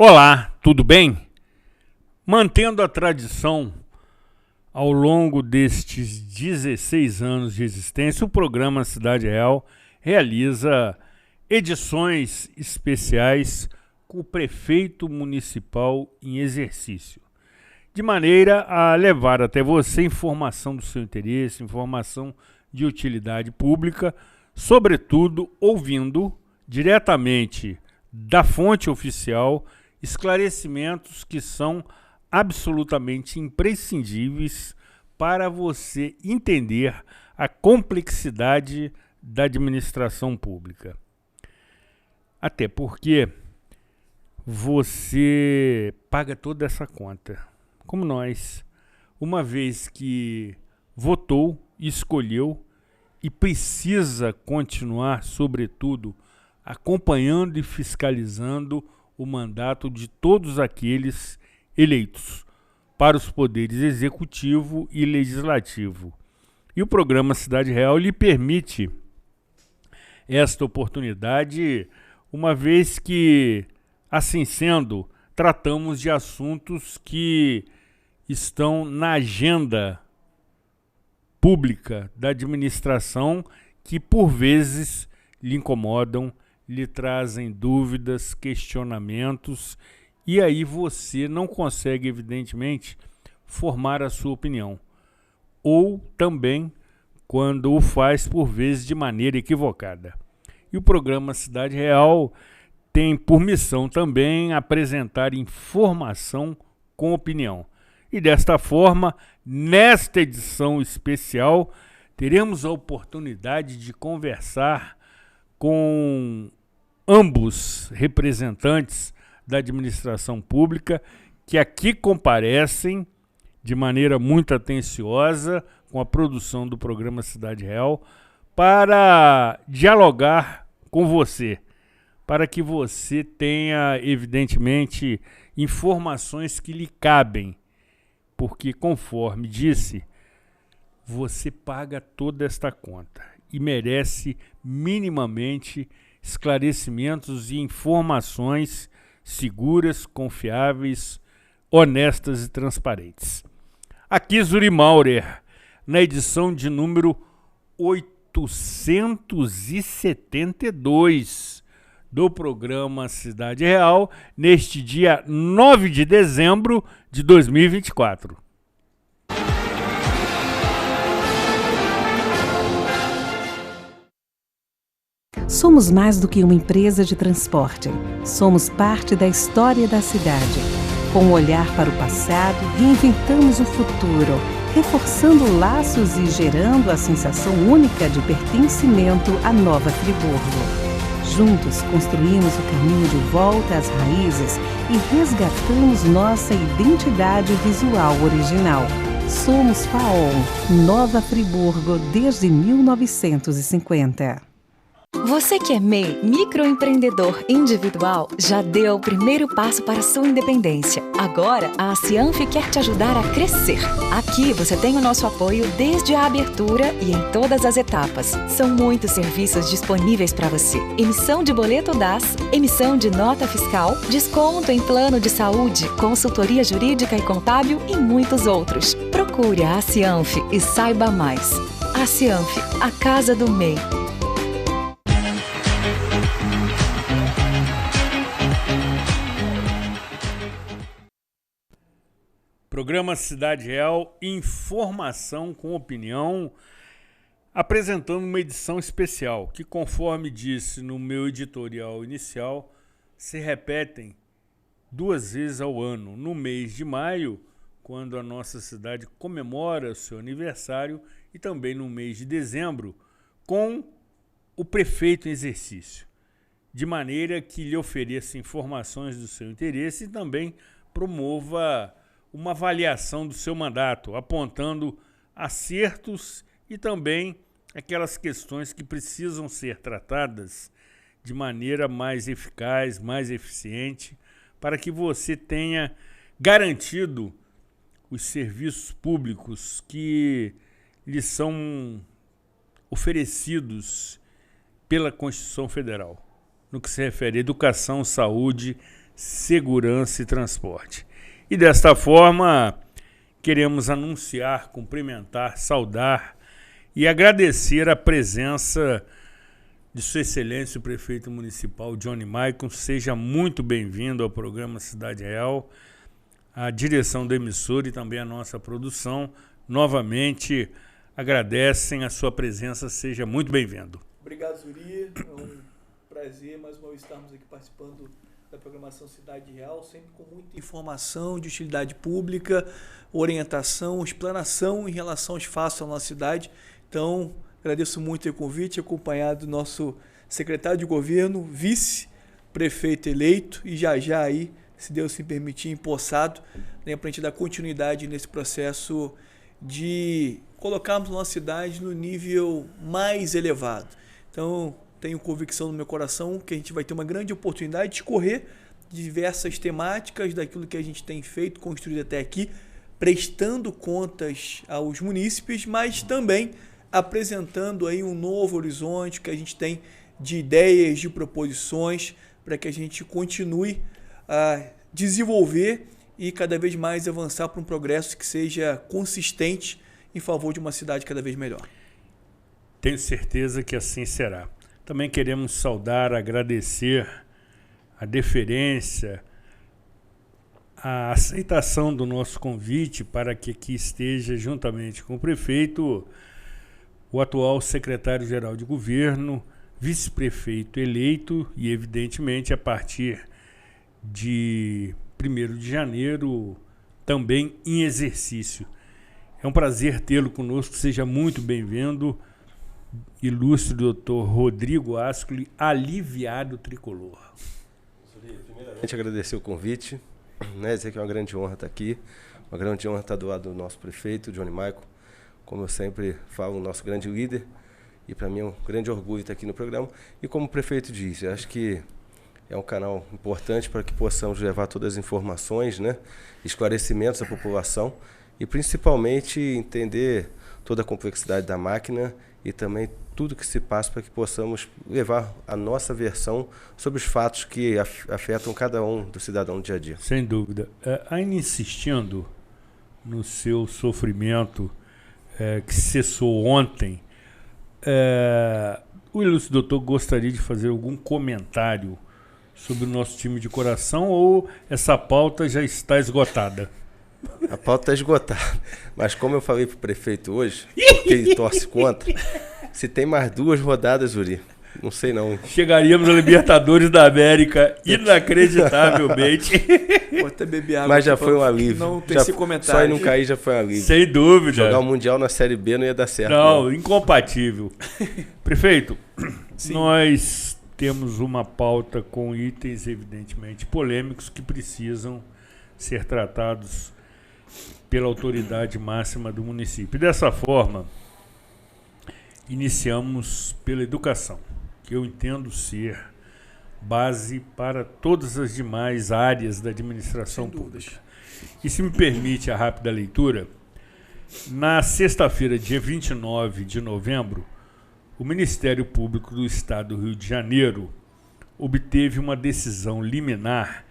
Olá, tudo bem? Mantendo a tradição, ao longo destes 16 anos de existência, o programa Cidade Real realiza edições especiais com o prefeito municipal em exercício, de maneira a levar até você informação do seu interesse, informação de utilidade pública, sobretudo ouvindo diretamente da fonte oficial esclarecimentos que são absolutamente imprescindíveis para você entender a complexidade da administração pública. Até porque você paga toda essa conta, como nós, uma vez que votou, escolheu e precisa continuar, sobretudo, acompanhando e fiscalizando o mandato de todos aqueles eleitos para os poderes executivo e legislativo. E o programa Cidade Real lhe permite esta oportunidade, uma vez que, assim sendo, tratamos de assuntos que estão na agenda pública da administração, que por vezes lhe incomodam, lhe trazem dúvidas, questionamentos, e aí você não consegue, evidentemente, formar a sua opinião. Ou também, quando o faz, por vezes, de maneira equivocada. E o programa Cidade Real tem por missão também apresentar informação com opinião. E desta forma, nesta edição especial, teremos a oportunidade de conversar com ambos representantes da administração pública que aqui comparecem de maneira muito atenciosa com a produção do programa Cidade Real para dialogar com você, para que você tenha, evidentemente, informações que lhe cabem, porque, conforme disse, você paga toda esta conta e merece minimamente esclarecimentos e informações seguras, confiáveis, honestas e transparentes. Aqui Zuri Maurer, na edição de número 872 do programa Cidade Real, neste dia 9 de dezembro de 2024. Somos mais do que uma empresa de transporte. Somos parte da história da cidade. Com um olhar para o passado, reinventamos o futuro, reforçando laços e gerando a sensação única de pertencimento à Nova Friburgo. Juntos, construímos o caminho de volta às raízes e resgatamos nossa identidade visual original. Somos FAOL, Nova Friburgo, desde 1950. Você que é MEI, microempreendedor individual, já deu o primeiro passo para a sua independência. Agora, a Cianf quer te ajudar a crescer. Aqui você tem o nosso apoio desde a abertura e em todas as etapas. São muitos serviços disponíveis para você. Emissão de boleto DAS, emissão de nota fiscal, desconto em plano de saúde, consultoria jurídica e contábil e muitos outros. Procure a Cianf e saiba mais. A Cianf, a casa do MEI. Programa Cidade Real, informação com opinião, apresentando uma edição especial que, conforme disse no meu editorial inicial, se repetem 2 vezes ao ano, no mês de maio, quando a nossa cidade comemora o seu aniversário, e também no mês de dezembro, com o prefeito em exercício, de maneira que lhe ofereça informações do seu interesse e também promova uma avaliação do seu mandato, apontando acertos e também aquelas questões que precisam ser tratadas de maneira mais eficaz, mais eficiente, para que você tenha garantido os serviços públicos que lhe são oferecidos pela Constituição Federal, no que se refere à educação, saúde, segurança e transporte. E desta forma, queremos anunciar, cumprimentar, saudar e agradecer a presença de Sua Excelência o Prefeito Municipal Johnny Maicon. Seja muito bem-vindo ao programa Cidade Real, a direção da emissora e também a nossa produção. Novamente, agradecem a sua presença. Seja muito bem-vindo. Obrigado, Zuri. É um prazer mais uma vez estarmos aqui participando da programação Cidade Real, sempre com muita informação de utilidade pública, orientação, explanação em relação aos fatos da nossa cidade. Então, agradeço muito o convite, acompanhado do nosso secretário de governo, vice-prefeito eleito e já aí, se Deus se permitir, empossado, né, para a gente dar continuidade nesse processo de colocarmos a nossa cidade no nível mais elevado. Então, tenho convicção no meu coração que a gente vai ter uma grande oportunidade de discorrer diversas temáticas daquilo que a gente tem feito, construído até aqui, prestando contas aos munícipes, mas também apresentando aí um novo horizonte que a gente tem de ideias, de proposições, para que a gente continue a desenvolver e cada vez mais avançar para um progresso que seja consistente em favor de uma cidade cada vez melhor. Tenho certeza que assim será. Também queremos saudar, agradecer a deferência, a aceitação do nosso convite para que aqui esteja, juntamente com o prefeito, o atual secretário-geral de governo, vice-prefeito eleito e, evidentemente, a partir de 1º de janeiro, também em exercício. É um prazer tê-lo conosco, seja muito bem-vindo, ilustre doutor Rodrigo Ascoli, aliviado tricolor. Primeiramente, agradecer o convite, né, dizer que é uma grande honra estar aqui, uma grande honra estar do lado do nosso prefeito, Johnny Maicon, como eu sempre falo, o nosso grande líder, e para mim é um grande orgulho estar aqui no programa. E como o prefeito disse, acho que é um canal importante para que possamos levar todas as informações, né, esclarecimentos à população e principalmente entender toda a complexidade da máquina e também tudo que se passa para que possamos levar a nossa versão sobre os fatos que afetam cada um do cidadão no dia a dia. Sem dúvida. Ainda insistindo no seu sofrimento que cessou ontem, o ilustre doutor gostaria de fazer algum comentário sobre o nosso time de coração ou essa pauta já está esgotada? A pauta está esgotada, mas como eu falei para o prefeito hoje, que ele torce contra, se tem mais 2 rodadas, Uri, não sei não. Chegaríamos a Libertadores da América, inacreditavelmente. Vou até beber água. Mas já foi um alívio. Não tem esse comentário. Só em não cair já foi um alívio. Sem dúvida. Jogar o Mundial na Série B não ia dar certo. Não, incompatível. Prefeito, Sim. Nós temos uma pauta com itens evidentemente polêmicos que precisam ser tratados pela autoridade máxima do município. E dessa forma, iniciamos pela educação, que eu entendo ser base para todas as demais áreas da administração pública. E se me permite a rápida leitura, na sexta-feira, dia 29 de novembro, o Ministério Público do Estado do Rio de Janeiro obteve uma decisão liminar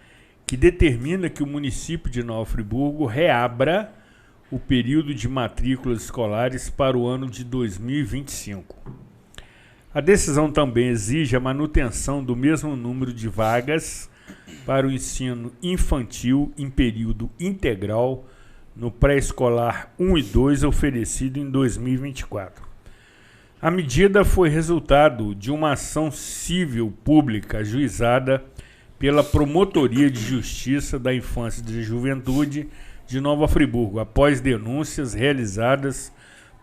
que determina que o município de Nova Friburgo reabra o período de matrículas escolares para o ano de 2025. A decisão também exige a manutenção do mesmo número de vagas para o ensino infantil em período integral no pré-escolar 1 e 2 oferecido em 2024. A medida foi resultado de uma ação civil pública ajuizada pela Promotoria de Justiça da Infância e da Juventude de Nova Friburgo, após denúncias realizadas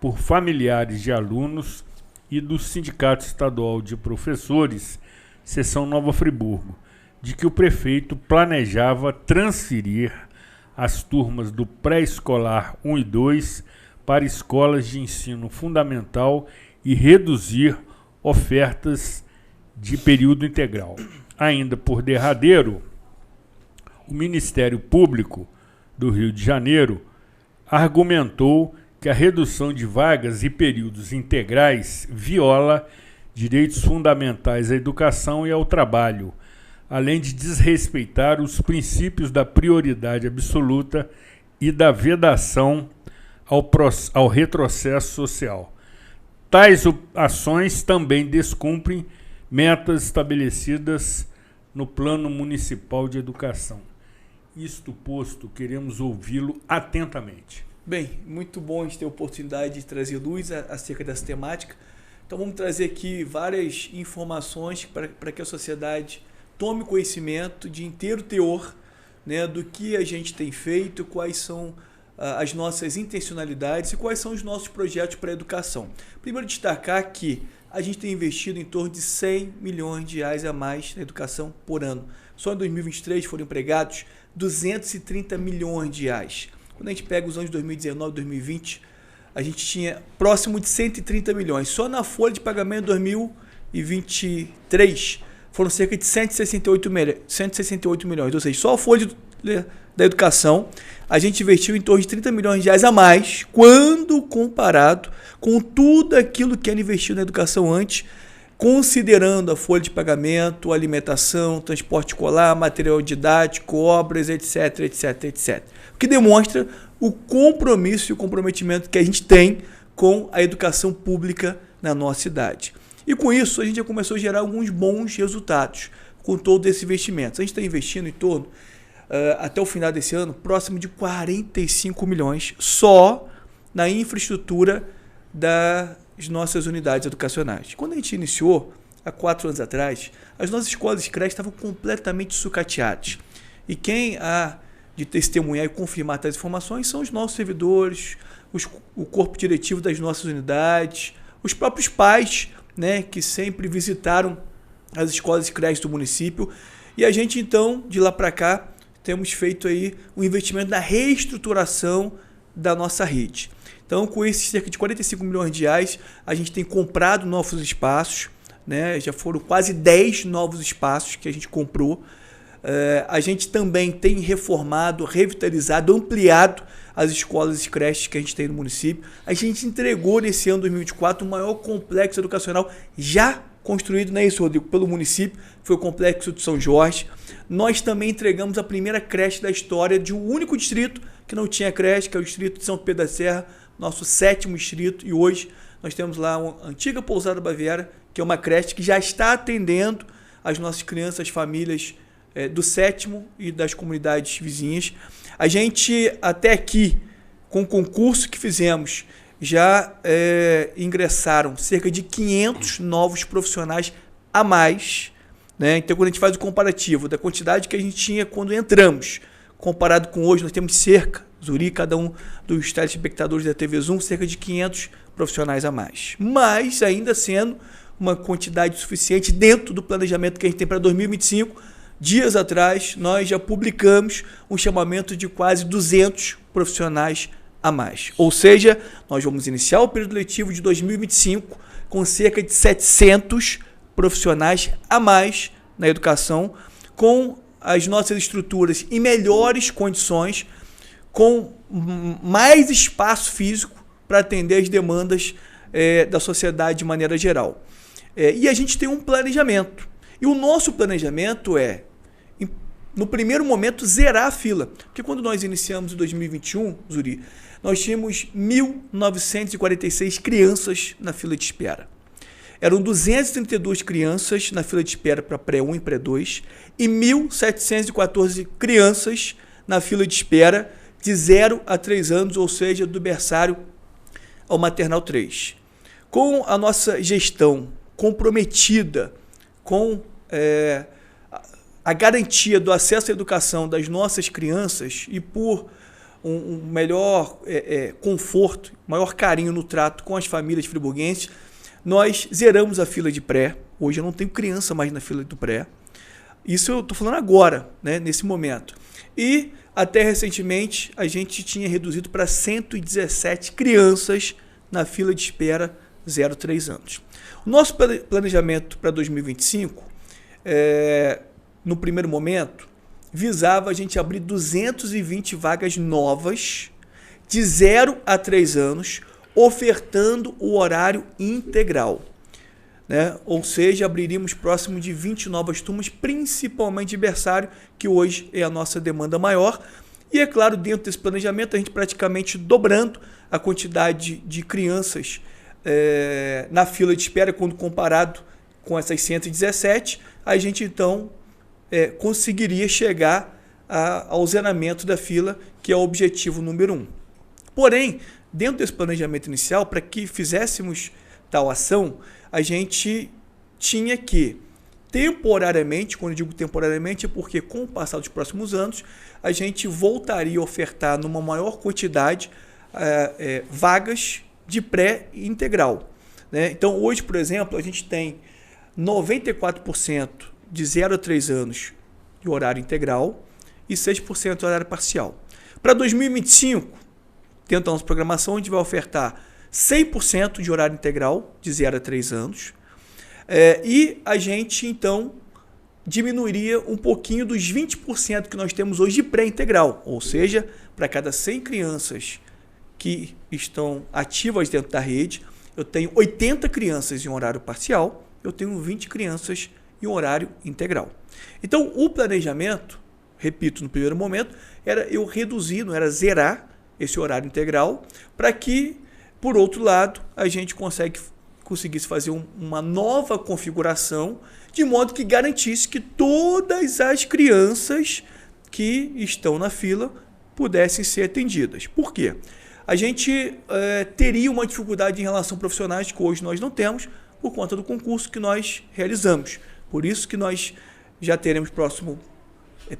por familiares de alunos e do Sindicato Estadual de Professores, Seção Nova Friburgo, de que o prefeito planejava transferir as turmas do pré-escolar 1 e 2 para escolas de ensino fundamental e reduzir ofertas de período integral. Ainda por derradeiro, o Ministério Público do Rio de Janeiro argumentou que a redução de vagas e períodos integrais viola direitos fundamentais à educação e ao trabalho, além de desrespeitar os princípios da prioridade absoluta e da vedação ao retrocesso social. Tais ações também descumprem metas estabelecidas no Plano Municipal de Educação. Isto posto, queremos ouvi-lo atentamente. Bem, muito bom a gente ter a oportunidade de trazer luz acerca dessa temática. Então vamos trazer aqui várias informações para que a sociedade tome conhecimento de inteiro teor, né, do que a gente tem feito, quais são as nossas intencionalidades e quais são os nossos projetos para a educação. Primeiro, destacar que a gente tem investido em torno de 100 milhões de reais a mais na educação por ano. Só em 2023 foram empregados 230 milhões de reais. Quando a gente pega os anos de 2019 e 2020, a gente tinha próximo de 130 milhões. Só na folha de pagamento de 2023 foram cerca de 168 milhões. Ou seja, só a folha da educação, a gente investiu em torno de 30 milhões de reais a mais, quando comparado com tudo aquilo que era investido na educação antes, considerando a folha de pagamento, alimentação, transporte escolar, material didático, obras, etc, etc, etc. O que demonstra o compromisso e o comprometimento que a gente tem com a educação pública na nossa cidade. E com isso, a gente já começou a gerar alguns bons resultados com todo esse investimento. A gente está investindo em torno, até o final desse ano, próximo de 45 milhões só na infraestrutura das nossas unidades educacionais. Quando a gente iniciou, há 4 anos atrás, as nossas escolas e creches estavam completamente sucateadas. E quem há de testemunhar e confirmar tais informações são os nossos servidores, o corpo diretivo das nossas unidades, os próprios pais, né, que sempre visitaram as escolas e creches do município. E a gente, então, de lá para cá, temos feito aí um investimento na reestruturação da nossa rede. Então, com esses cerca de 45 milhões de reais, a gente tem comprado novos espaços, né? Já foram quase 10 novos espaços que a gente comprou. A gente também tem reformado, revitalizado, ampliado as escolas e creches que a gente tem no município. A gente entregou nesse ano 2024 o maior complexo educacional já construído, não é isso, Rodrigo, pelo município, foi o Complexo de São Jorge. Nós também entregamos a primeira creche da história de um único distrito que não tinha creche, que é o distrito de São Pedro da Serra, nosso 7º distrito, e hoje nós temos lá a antiga Pousada Baviera, que é uma creche que já está atendendo as nossas crianças, as famílias do 7º e das comunidades vizinhas. A gente, até aqui, com o concurso que fizemos, já ingressaram cerca de 500 novos profissionais a mais, né? Então, quando a gente faz o comparativo da quantidade que a gente tinha quando entramos, comparado com hoje, nós temos cerca, Zuri, cada um dos telespectadores da TV Zoom, cerca de 500 profissionais a mais. Mas, ainda sendo uma quantidade suficiente dentro do planejamento que a gente tem para 2025, dias atrás, nós já publicamos um chamamento de quase 200 profissionais a mais. Ou seja, nós vamos iniciar o período letivo de 2025 com cerca de 700 profissionais a mais na educação, com as nossas estruturas em melhores condições, com mais espaço físico para atender as demandas da sociedade de maneira geral. E a gente tem um planejamento. E o nosso planejamento no primeiro momento, zerar a fila. Porque quando nós iniciamos em 2021, Zuri, nós tínhamos 1.946 crianças na fila de espera. Eram 232 crianças na fila de espera para pré-1 e pré-2 e 1.714 crianças na fila de espera de 0 a 3 anos, ou seja, do berçário ao maternal 3. Com a nossa gestão comprometida com a garantia do acesso à educação das nossas crianças e por um melhor conforto, maior carinho no trato com as famílias friburguenses, nós zeramos a fila de pré. Hoje eu não tenho criança mais na fila do pré. Isso eu estou falando agora, né, nesse momento. E até recentemente a gente tinha reduzido para 117 crianças na fila de espera 0 a 3 anos. O nosso planejamento para 2025, no primeiro momento, visava a gente abrir 220 vagas novas de 0 a 3 anos, ofertando o horário integral. né? Ou seja, abriríamos próximo de 20 novas turmas, principalmente de berçário, que hoje é a nossa demanda maior. E é claro, dentro desse planejamento, a gente praticamente dobrando a quantidade de crianças na fila de espera, quando comparado com essas 117, a gente então conseguiria chegar ao zeramento da fila, que é o objetivo número 1. Porém, dentro desse planejamento inicial, para que fizéssemos tal ação, a gente tinha que, temporariamente, quando eu digo temporariamente, é porque com o passar dos próximos anos, a gente voltaria a ofertar numa maior quantidade vagas de pré-integral, né? Então, hoje, por exemplo, a gente tem 94% de 0 a 3 anos de horário integral e 6% de horário parcial. Para 2025, dentro da nossa programação, a gente vai ofertar 100% de horário integral de 0 a 3 anos e a gente, então, diminuiria um pouquinho dos 20% que nós temos hoje de pré-integral, ou seja, para cada 100 crianças que estão ativas dentro da rede, eu tenho 80 crianças em horário parcial, eu tenho 20 crianças em horário integral. Então, o planejamento, repito, no primeiro momento, era eu reduzir, não era zerar esse horário integral, para que, por outro lado, a gente conseguisse fazer uma nova configuração, de modo que garantisse que todas as crianças que estão na fila pudessem ser atendidas. Por quê? A gente teria uma dificuldade em relação a profissionais que hoje nós não temos, por conta do concurso que nós realizamos. Por isso que nós já teremos próximo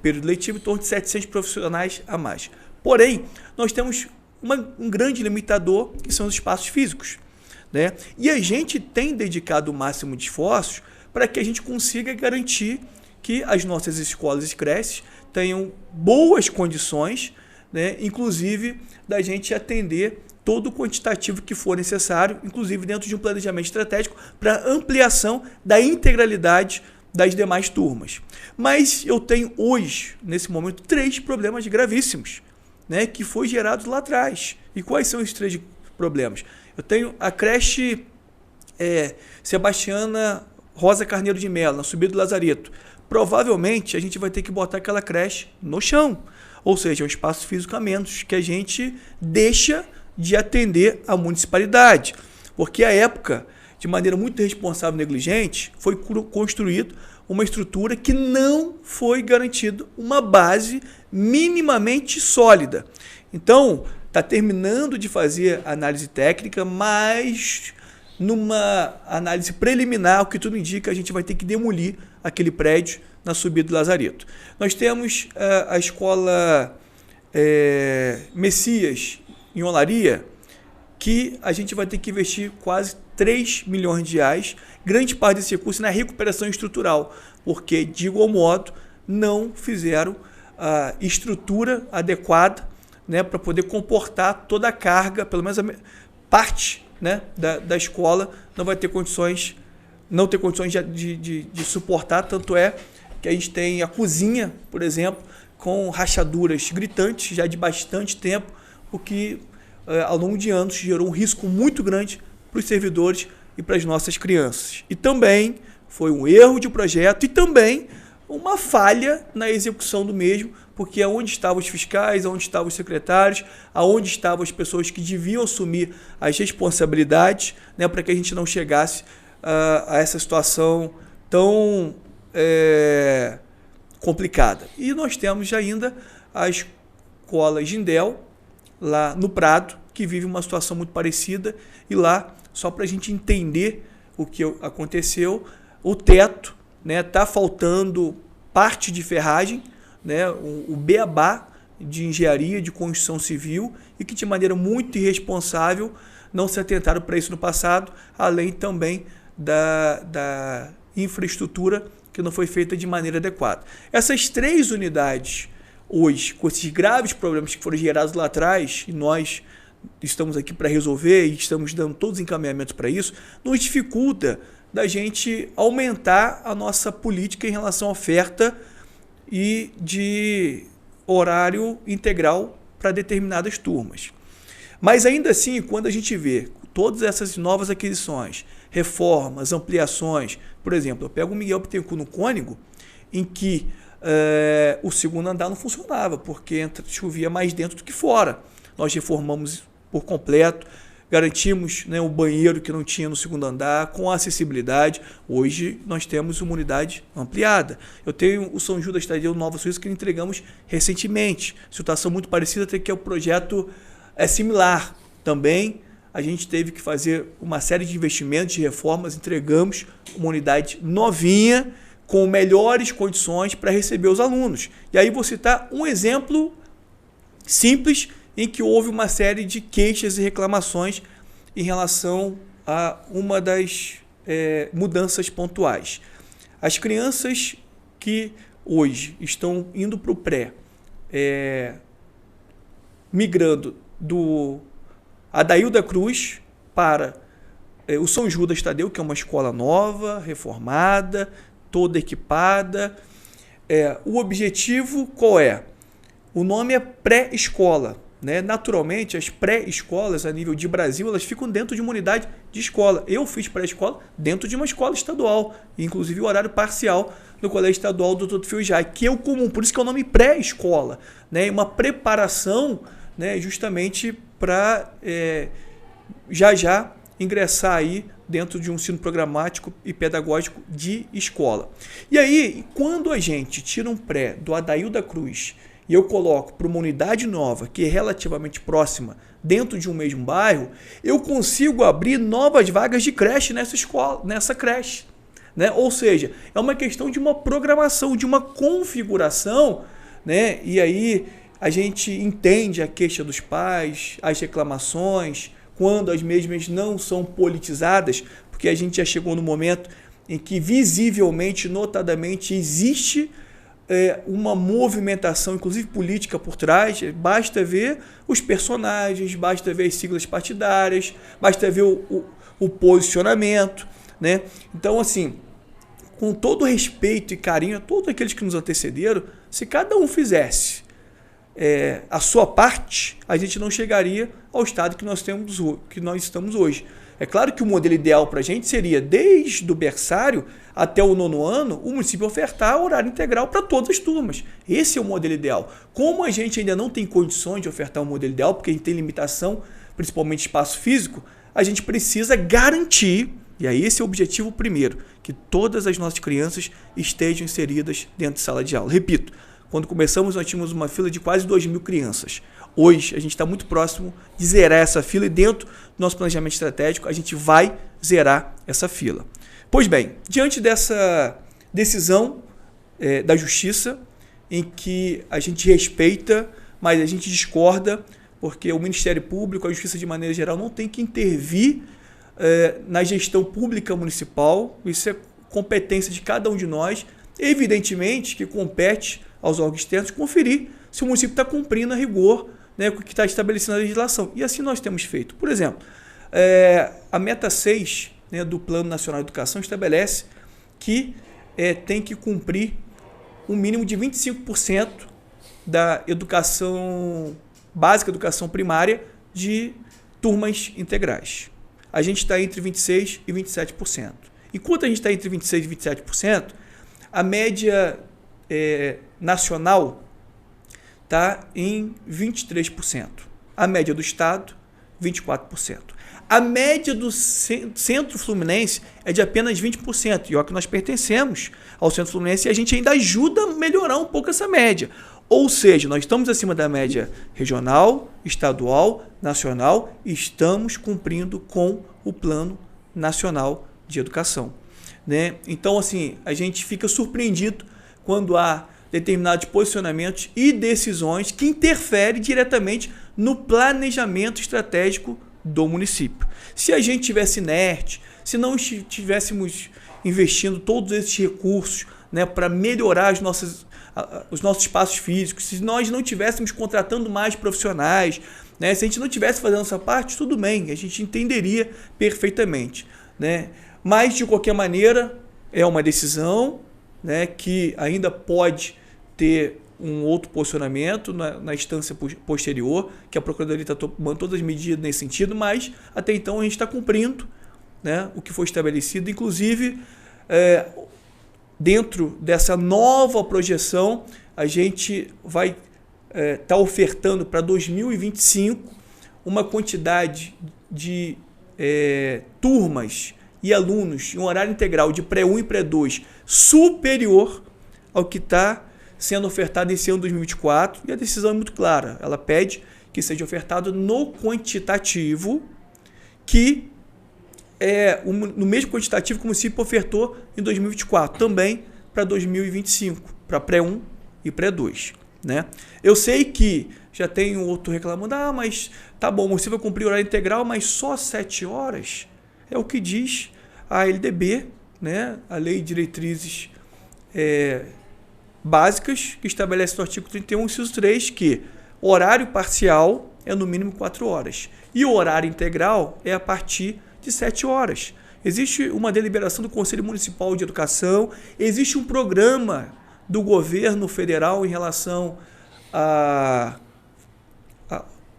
período letivo em torno de 700 profissionais a mais. Porém, nós temos um grande limitador, que são os espaços físicos, né? E a gente tem dedicado o máximo de esforços para que a gente consiga garantir que as nossas escolas e creches tenham boas condições, né? Inclusive da gente atender todo o quantitativo que for necessário, inclusive dentro de um planejamento estratégico para ampliação da integralidade das demais turmas. Mas eu tenho hoje, nesse momento, 3 problemas gravíssimos, né, que foi gerados lá atrás. E quais são esses 3 problemas? Eu tenho a creche Sebastiana Rosa Carneiro de Mello, na subida do Lazareto. Provavelmente a gente vai ter que botar aquela creche no chão, ou seja, um espaço físico a menos, que a gente deixa de atender a municipalidade. Porque à época, de maneira muito irresponsável e negligente, foi construído uma estrutura que não foi garantida uma base minimamente sólida. Então, está terminando de fazer a análise técnica, mas numa análise preliminar, o que tudo indica, a gente vai ter que demolir aquele prédio na subida do Lazareto. Nós temos a escola Messias, em Olaria, que a gente vai ter que investir quase 3 milhões de reais, grande parte desse recurso na recuperação estrutural, porque, de igual modo, não fizeram a estrutura adequada, né, para poder comportar toda a carga, pelo menos a parte, né, da escola não vai ter condições, de suportar, tanto é que a gente tem a cozinha, por exemplo, com rachaduras gritantes já de bastante tempo, o que ao longo de anos gerou um risco muito grande para os servidores e para as nossas crianças. E também foi um erro de projeto e também uma falha na execução do mesmo, porque aonde estavam os fiscais, aonde estavam os secretários, aonde estavam as pessoas que deviam assumir as responsabilidades, né, para que a gente não chegasse a essa situação tão complicada. E nós temos ainda a escola Gindel, lá no Prado, que vive uma situação muito parecida, e lá, só para a gente entender o que aconteceu, o teto, né, tá faltando parte de ferragem, né, o beabá de engenharia, de construção civil, e que de maneira muito irresponsável não se atentaram para isso no passado, além também da infraestrutura que não foi feita de maneira adequada. Essas 3 unidades hoje, com esses graves problemas que foram gerados lá atrás, e nós estamos aqui para resolver e estamos dando todos os encaminhamentos para isso, nos dificulta da gente aumentar a nossa política em relação à oferta e de horário integral para determinadas turmas. Mas ainda assim, quando a gente vê todas essas novas aquisições, reformas, ampliações. Por exemplo, eu pego o Miguel Bittencourt no Cônego, em que o segundo andar não funcionava, porque chovia mais dentro do que fora. Nós reformamos por completo, garantimos, né, o banheiro que não tinha no segundo andar, com acessibilidade. Hoje nós temos uma unidade ampliada. Eu tenho o São Judas Tadeu Nova Suíça, que entregamos recentemente. Situação muito parecida, até que o projeto é similar. Também a gente teve que fazer uma série de investimentos, de reformas, entregamos uma unidade novinha, com melhores condições para receber os alunos. E aí vou citar um exemplo simples em que houve uma série de queixas e reclamações em relação a uma das mudanças pontuais. As crianças que hoje estão indo para o pré, migrando do Adailda Cruz para o São Judas Tadeu, que é uma escola nova, reformada, toda equipada. O objetivo qual é? O nome é pré-escola, né? Naturalmente, as pré-escolas a nível de Brasil, elas ficam dentro de uma unidade de escola. Eu fiz pré-escola dentro de uma escola estadual, inclusive o horário parcial no Colégio Estadual do Dr. Fiujai, que é o comum, por isso que é o nome pré-escola, né? Uma preparação, né, justamente para já ingressar aí dentro de um ensino programático e pedagógico de escola. E aí, quando a gente tira um pré do Adailda Cruz e eu coloco para uma unidade nova, que é relativamente próxima, dentro de um mesmo bairro, eu consigo abrir novas vagas de creche nessa escola, nessa creche, né? Ou seja, é uma questão de uma programação, de uma configuração, né? E aí a gente entende a queixa dos pais, as reclamações, quando as mesmas não são politizadas, porque a gente já chegou no momento em que visivelmente, notadamente, existe uma movimentação, inclusive política, por trás. Basta ver os personagens, basta ver as siglas partidárias, basta ver o posicionamento, né? Então, assim, com todo respeito e carinho a todos aqueles que nos antecederam, se cada um fizesse a sua parte, a gente não chegaria ao estado que nós estamos hoje. É claro que o modelo ideal para a gente seria, desde o berçário até o 9º ano, o município ofertar horário integral para todas as turmas. Esse é o modelo ideal. Como a gente ainda não tem condições de ofertar um modelo ideal, porque a gente tem limitação, principalmente espaço físico, a gente precisa garantir, e aí esse é o objetivo primeiro, que todas as nossas crianças estejam inseridas dentro de sala de aula. Repito, quando começamos, nós tínhamos uma fila de quase 2.000 crianças. Hoje, a gente está muito próximo de zerar essa fila e dentro do nosso planejamento estratégico, a gente vai zerar essa fila. Pois bem, diante dessa decisão da Justiça, em que a gente respeita, mas a gente discorda, porque o Ministério Público, a Justiça de maneira geral, não tem que intervir na gestão pública municipal. Isso é competência de cada um de nós. Evidentemente que compete aos órgãos externos conferir se o município está cumprindo a rigor, né, com o que está estabelecendo a legislação. E assim nós temos feito. Por exemplo, a meta 6, né, do Plano Nacional de Educação estabelece que tem que cumprir um mínimo de 25% da educação básica, educação primária, de turmas integrais. A gente está entre 26% e 27%. Enquanto a gente está entre 26% e 27%, a média nacional está em 23%. A média do estado, 24%. A média do Centro Fluminense é de apenas 20%. E olha que nós pertencemos ao Centro Fluminense e a gente ainda ajuda a melhorar um pouco essa média. Ou seja, nós estamos acima da média regional, estadual, nacional e estamos cumprindo com o Plano Nacional de Educação, né? Então, assim, a gente fica surpreendido quando há determinados posicionamentos e decisões que interferem diretamente no planejamento estratégico do município. Se a gente tivesse inerte, se não estivéssemos investindo todos esses recursos, né, para melhorar os nossos espaços físicos, se nós não estivéssemos contratando mais profissionais, né, se a gente não estivesse fazendo essa parte, tudo bem, a gente entenderia perfeitamente, né? Mas, de qualquer maneira, é uma decisão, né, que ainda pode ter um outro posicionamento na instância posterior, que a Procuradoria está tomando todas as medidas nesse sentido, mas até então a gente está cumprindo, né, o que foi estabelecido. Inclusive, dentro dessa nova projeção, a gente vai estar ofertando para 2025 uma quantidade de turmas e alunos em um horário integral de pré-1 e pré-2 superior ao que está sendo ofertado esse ano 2024, e a decisão é muito clara. Ela pede que seja ofertado no quantitativo, que é no mesmo quantitativo que o município ofertou em 2024, também para 2025, para pré-1 e pré-2. Né? Eu sei que já tem outro reclamando, mas tá bom, você vai cumprir o horário integral, mas só 7 horas? É o que diz a LDB, né? A Lei de Diretrizes Básicas, que estabelece no artigo 31, inciso 3, que o horário parcial é no mínimo 4 horas e o horário integral é a partir de 7 horas. Existe uma deliberação do Conselho Municipal de Educação, existe um programa do governo federal em relação a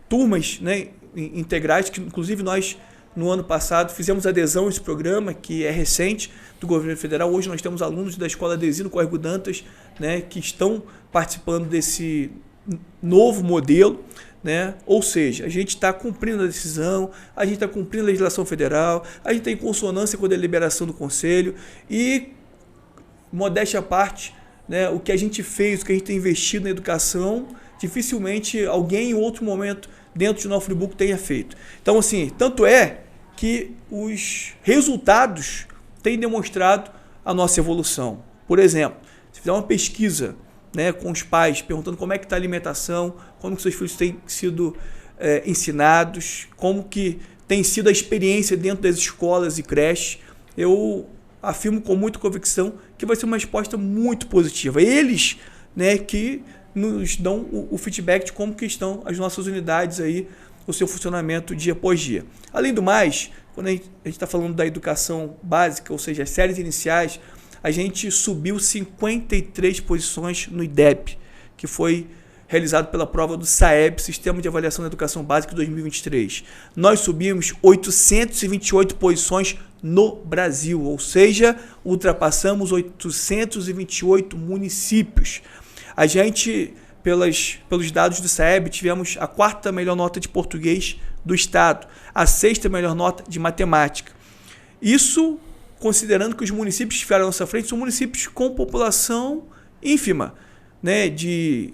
turmas, né, integrais, que inclusive nós, no ano passado, fizemos adesão a esse programa, que é recente, do governo federal. Hoje nós temos alunos da Escola Desino Córrego Dantas, né, que estão participando desse novo modelo. Né? Ou seja, a gente está cumprindo a decisão, a gente está cumprindo a legislação federal, a gente está em consonância com a deliberação do Conselho e, modéstia à parte, né, o que a gente fez, o que a gente tem investido na educação, dificilmente alguém em outro momento dentro de Nova Friburgo tenha feito. Então, assim, tanto é que os resultados têm demonstrado a nossa evolução. Por exemplo, se fizer uma pesquisa, né, com os pais, perguntando como é que está a alimentação, como que seus filhos têm sido ensinados, como que tem sido a experiência dentro das escolas e creches, eu afirmo com muita convicção que vai ser uma resposta muito positiva. Eles, né, que nos dão o feedback de como que estão as nossas unidades aí, o seu funcionamento dia após dia. Além do mais, quando a gente está falando da educação básica, ou seja, as séries iniciais, a gente subiu 53 posições no IDEB, que foi realizado pela prova do SAEB, Sistema de Avaliação da Educação Básica 2023. Nós subimos 828 posições no Brasil, ou seja, ultrapassamos 828 municípios. A gente, pelos dados do SAEB, tivemos a 4ª melhor nota de português do estado, a 6ª melhor nota de matemática. Isso considerando que os municípios que ficaram à nossa frente são municípios com população ínfima, né, de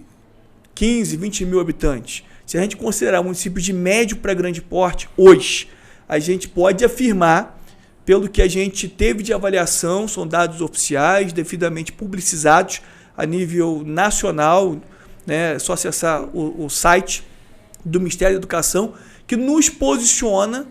15, 20 mil habitantes. Se a gente considerar municípios de médio para grande porte, hoje, a gente pode afirmar, pelo que a gente teve de avaliação, são dados oficiais, devidamente publicizados a nível nacional, né, é só acessar o site do Ministério da Educação, que nos posiciona,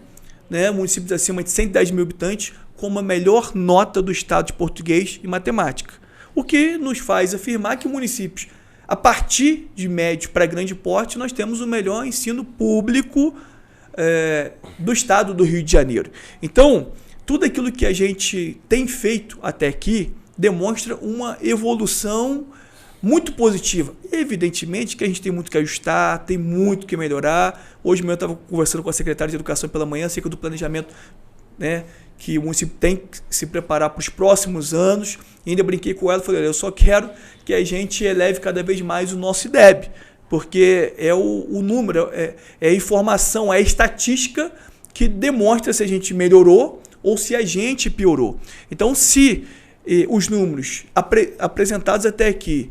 né, municípios acima de 110 mil habitantes, com a melhor nota do estado de português e matemática. O que nos faz afirmar que municípios, a partir de médio para grande porte, nós temos o melhor ensino público do estado do Rio de Janeiro. Então, tudo aquilo que a gente tem feito até aqui demonstra uma evolução muito positiva. Evidentemente que a gente tem muito que ajustar, tem muito que melhorar. Hoje mesmo eu estava conversando com a secretária de Educação pela manhã acerca do planejamento, né, que o município tem que se preparar para os próximos anos. E ainda brinquei com ela e falei, eu só quero que a gente eleve cada vez mais o nosso IDEB, porque é o número, é a informação, é a estatística que demonstra se a gente melhorou ou se a gente piorou. Então, se os números apresentados até aqui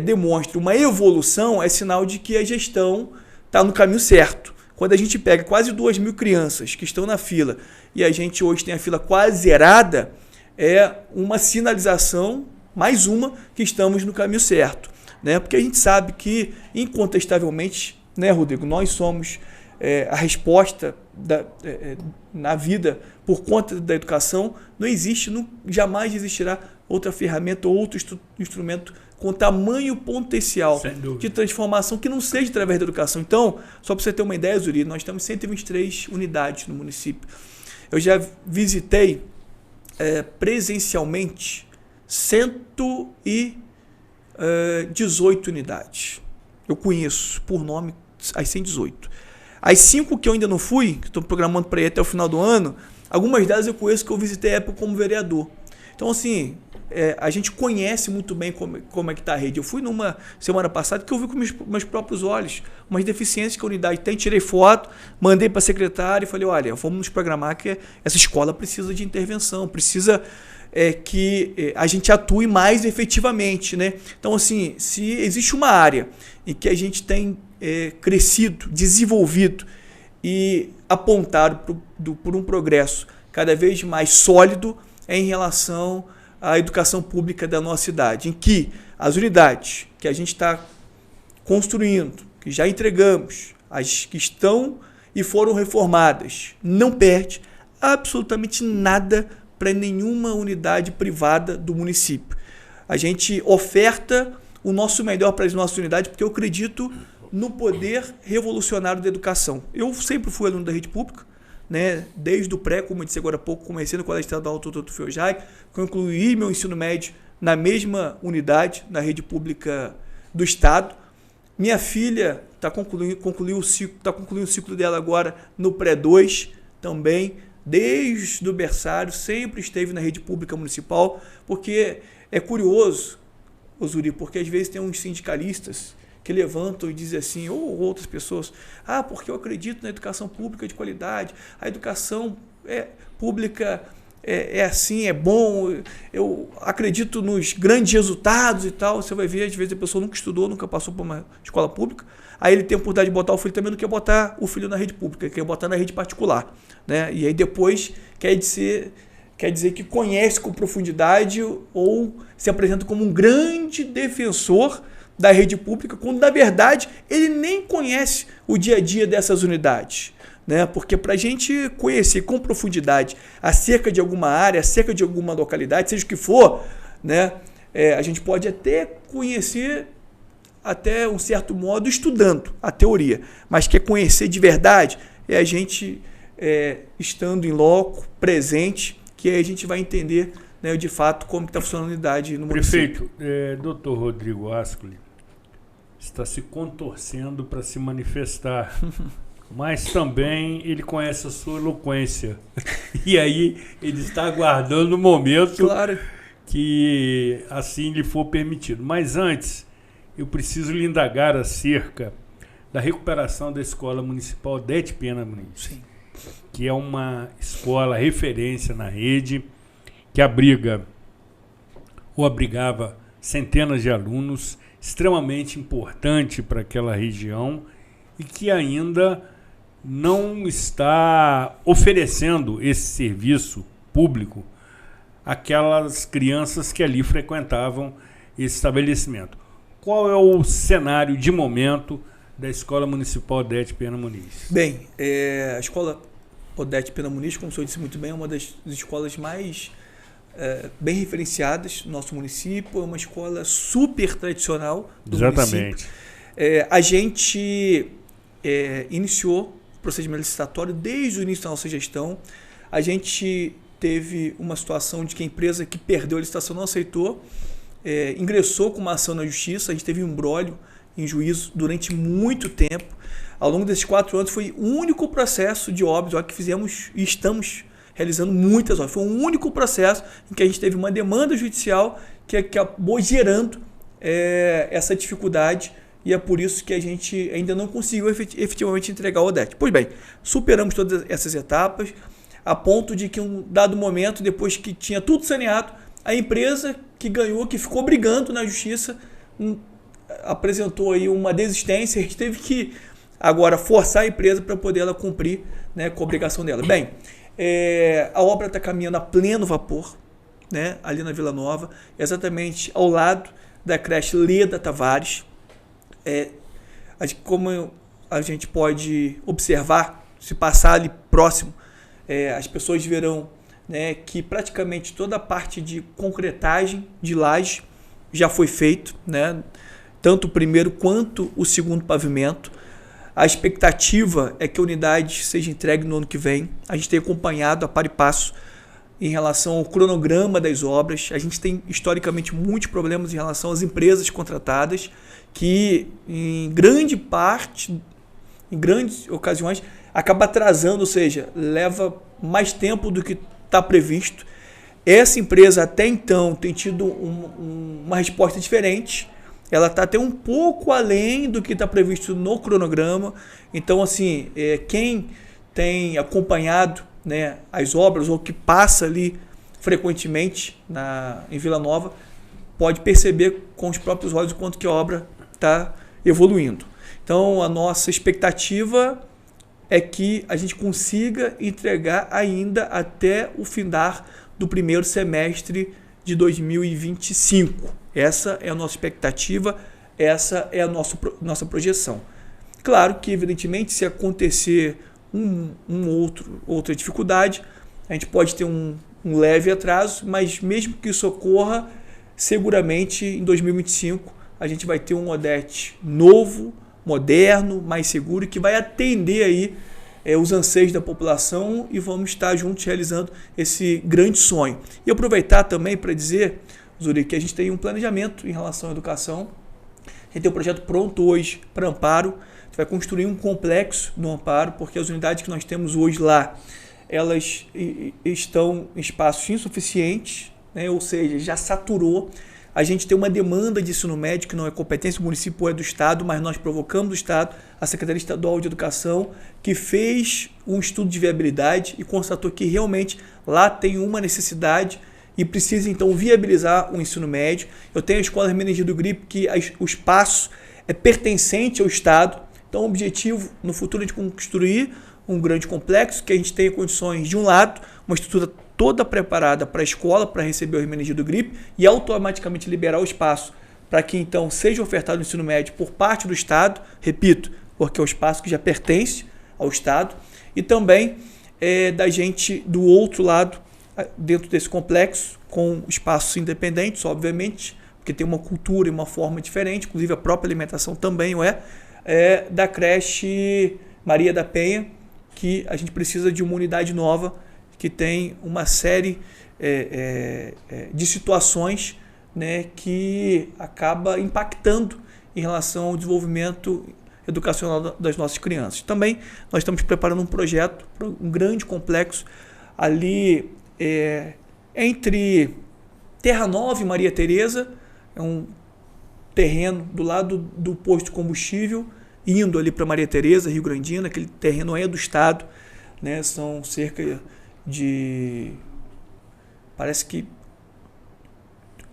demonstram uma evolução, é sinal de que a gestão está no caminho certo. Quando a gente pega quase 2.000 crianças que estão na fila e a gente hoje tem a fila quase zerada, é uma sinalização, mais uma, que estamos no caminho certo. Né? Porque a gente sabe que, incontestavelmente, né, Rodrigo, nós somos a resposta na vida por conta da educação. Não existe, jamais existirá outra ferramenta ou outro instrumento com tamanho potencial de transformação que não seja através da educação. Então, só para você ter uma ideia, Zuri, nós temos 123 unidades no município. Eu já visitei presencialmente 18 unidades. Eu conheço, por nome, as 118. As 5 que eu ainda não fui, que estou programando para ir até o final do ano, algumas delas eu conheço que eu visitei a época como vereador. Então, assim, a gente conhece muito bem como é que está a rede. Eu fui numa semana passada que eu vi com meus próprios olhos umas deficiências que a unidade tem, tirei foto, mandei para a secretária e falei, olha, vamos nos programar que essa escola precisa de intervenção, precisa que a gente atue mais efetivamente, né? Então, assim, se existe uma área em que a gente tem crescido, desenvolvido e apontado por um progresso cada vez mais sólido, é em relação à educação pública da nossa cidade, em que as unidades que a gente está construindo, que já entregamos, as que estão e foram reformadas, não perde absolutamente nada para nenhuma unidade privada do município. A gente oferta o nosso melhor para as nossas unidades, porque eu acredito no poder revolucionário da educação. Eu sempre fui aluno da rede pública, né? Desde o pré, como eu disse agora há pouco, comecei no Colégio Estadual Tuto Feojai, concluí meu ensino médio na mesma unidade, na rede pública do Estado. Minha filha concluiu o ciclo dela agora no pré-2 também, desde o berçário, sempre esteve na rede pública municipal, porque é curioso, Zuri, porque às vezes tem uns sindicalistas que levantam e dizem assim, ou outras pessoas, porque eu acredito na educação pública de qualidade, a educação pública é assim, é bom, eu acredito nos grandes resultados e tal. Você vai ver, às vezes a pessoa nunca estudou, nunca passou por uma escola pública, aí ele tem a oportunidade de botar o filho, também não quer botar o filho na rede pública, quer botar na rede particular, né? E aí depois quer dizer que conhece com profundidade ou se apresenta como um grande defensor da rede pública, quando na verdade ele nem conhece o dia a dia dessas unidades, né? Porque para a gente conhecer com profundidade acerca de alguma área, acerca de alguma localidade, seja o que for, né? A gente pode até conhecer até um certo modo estudando a teoria, mas quer conhecer de verdade a gente estando em loco, presente, que aí a gente vai entender, né, de fato como está funcionando a unidade no município. Prefeito, Dr. Rodrigo Ascoli está se contorcendo para se manifestar, mas também ele conhece a sua eloquência. E aí ele está aguardando o momento, claro, que assim lhe for permitido. Mas antes, eu preciso lhe indagar acerca da recuperação da Escola Municipal Odete Pena Muniz. Sim. Que é uma escola referência na rede, que abrigava centenas de alunos, extremamente importante para aquela região e que ainda não está oferecendo esse serviço público àquelas crianças que ali frequentavam esse estabelecimento. Qual é o cenário de momento da Escola Municipal Odete Pena Muniz? Bem, a Escola Odete Pena Muniz, como o senhor disse muito bem, é uma das escolas mais bem referenciadas no nosso município, é uma escola super tradicional do município. A gente iniciou o procedimento licitatório desde o início da nossa gestão. A gente teve uma situação de que a empresa que perdeu a licitação não aceitou, ingressou com uma ação na justiça, a gente teve um imbróglio em juízo durante muito tempo. Ao longo desses 4 anos foi o único processo de obras que fizemos e estamos realizando muitas obras. Foi um único processo em que a gente teve uma demanda judicial que acabou gerando essa dificuldade, e é por isso que a gente ainda não conseguiu efetivamente entregar o Odete. Pois bem, superamos todas essas etapas, a ponto de que um dado momento, depois que tinha tudo saneado, a empresa que ganhou, que ficou brigando na justiça, apresentou aí uma desistência. A gente teve que agora forçar a empresa para poder ela cumprir, né, com a obrigação dela. Bem, a obra está caminhando a pleno vapor, né, ali na Vila Nova, exatamente ao lado da creche Leda Tavares. Como a gente pode observar, se passar ali próximo, as pessoas verão, né, que praticamente toda a parte de concretagem de laje já foi feito, né, tanto o primeiro quanto o segundo pavimento. A expectativa é que a unidade seja entregue no ano que vem. A gente tem acompanhado a par e passo em relação ao cronograma das obras. A gente tem historicamente muitos problemas em relação às empresas contratadas, que em grande parte, em grandes ocasiões, acaba atrasando, ou seja, leva mais tempo do que está previsto. Essa empresa até então tem tido uma resposta diferente. Ela está até um pouco além do que está previsto no cronograma. Então, assim, quem tem acompanhado, né, as obras ou que passa ali frequentemente em Vila Nova, pode perceber com os próprios olhos o quanto que a obra está evoluindo. Então, a nossa expectativa é que a gente consiga entregar ainda até o findar do primeiro semestre de 2025. Essa é a nossa expectativa, essa é a nossa projeção. Claro que, evidentemente, se acontecer outra dificuldade, a gente pode ter um leve atraso, mas mesmo que isso ocorra, seguramente em 2025 a gente vai ter um Odete novo, moderno, mais seguro, que vai atender aí os anseios da população, e vamos estar juntos realizando esse grande sonho. E aproveitar também para dizer, Zuri, que a gente tem um planejamento em relação à educação. A gente tem um projeto pronto hoje para Amparo. A gente vai construir um complexo no Amparo, porque as unidades que nós temos hoje lá, elas estão em espaços insuficientes, né? Ou seja, já saturou. A gente tem uma demanda de ensino médio que não é competência do município ou é do Estado, mas nós provocamos do Estado, a Secretaria Estadual de Educação, que fez um estudo de viabilidade e constatou que realmente lá tem uma necessidade e precisa então viabilizar o ensino médio. Eu tenho a Escola Hermenegildo Grip, que o espaço é pertencente ao Estado. Então o objetivo no futuro é de construir um grande complexo, que a gente tenha condições, de um lado, uma estrutura toda preparada para a escola, para receber o Hermenegildo Grip, e automaticamente liberar o espaço para que então seja ofertado o ensino médio por parte do Estado, repito, porque é o espaço que já pertence ao Estado, e também da gente do outro lado, dentro desse complexo, com espaços independentes, obviamente, porque tem uma cultura e uma forma diferente, inclusive a própria alimentação também da creche Maria da Penha, que a gente precisa de uma unidade nova, que tem uma série de situações, né, que acaba impactando em relação ao desenvolvimento educacional das nossas crianças. Também nós estamos preparando um projeto, um grande complexo, ali entre Terra Nova e Maria Tereza, é um terreno do lado do posto de combustível, indo ali para Maria Tereza, Rio Grandina. Aquele terreno é do Estado, né, são cerca de, parece que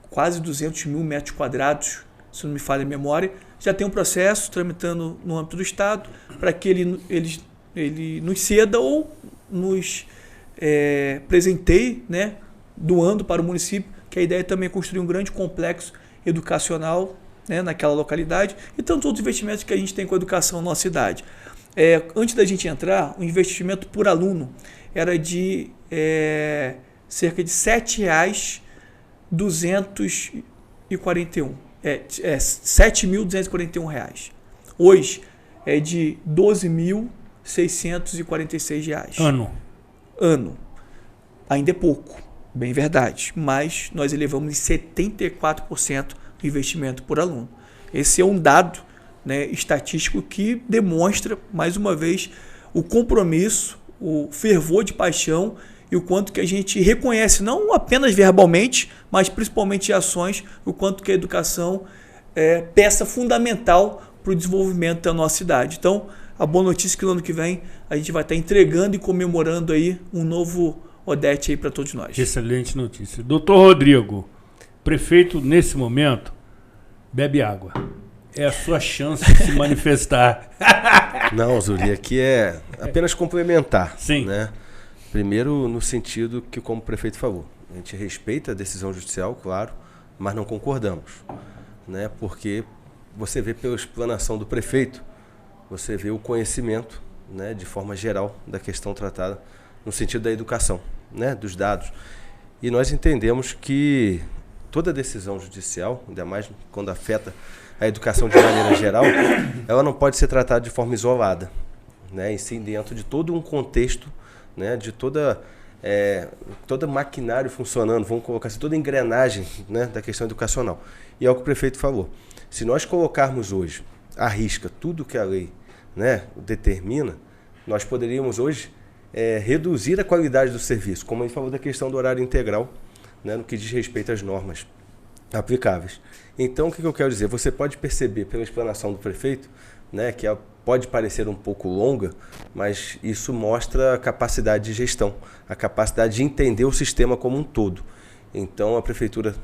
quase 200 mil metros quadrados, se não me falha a memória. Já tem um processo tramitando no âmbito do Estado para que ele nos ceda ou nos presenteie, né, doando para o município, que a ideia também é construir um grande complexo educacional, né, naquela localidade, e tantos outros investimentos que a gente tem com a educação na nossa cidade. Antes da gente entrar, o investimento por aluno era de cerca de R$ 7.241. R$ 7.241. Hoje é de R$ 12.646. Ano. Ainda é pouco, bem verdade, mas nós elevamos em 74% o investimento por aluno. Esse é um dado, né, estatístico que demonstra, mais uma vez, o compromisso, o fervor de paixão e o quanto que a gente reconhece, não apenas verbalmente, mas principalmente em ações, o quanto que a educação é peça fundamental para o desenvolvimento da nossa cidade. Então, a boa notícia é que no ano que vem a gente vai estar entregando e comemorando aí um novo Odete aí para todos nós. Excelente notícia. Doutor Rodrigo, prefeito, nesse momento, bebe água. É a sua chance de se manifestar. Não, Zuri, aqui é apenas complementar. Sim. Né? Primeiro, no sentido que, como o prefeito falou, a gente respeita a decisão judicial, claro, mas não concordamos. Né? Porque você vê pela explanação do prefeito, você vê o conhecimento, né, de forma geral da questão tratada no sentido da educação, né, dos dados. E nós entendemos que toda decisão judicial, ainda mais quando afeta a educação de maneira geral, ela não pode ser tratada de forma isolada, né, e sim dentro de todo um contexto, né, de toda todo maquinário funcionando, vamos colocar assim, toda engrenagem, né, da questão educacional. E é o que o prefeito falou. Se nós colocarmos hoje à risca tudo que a lei, né, determina, nós poderíamos hoje reduzir a qualidade do serviço, como ele falou da questão do horário integral, né, no que diz respeito às normas aplicáveis. Então, o que eu quero dizer? Você pode perceber pela explanação do prefeito, né, que pode parecer um pouco longa, mas isso mostra a capacidade de gestão, a capacidade de entender o sistema como um todo. Então, a prefeitura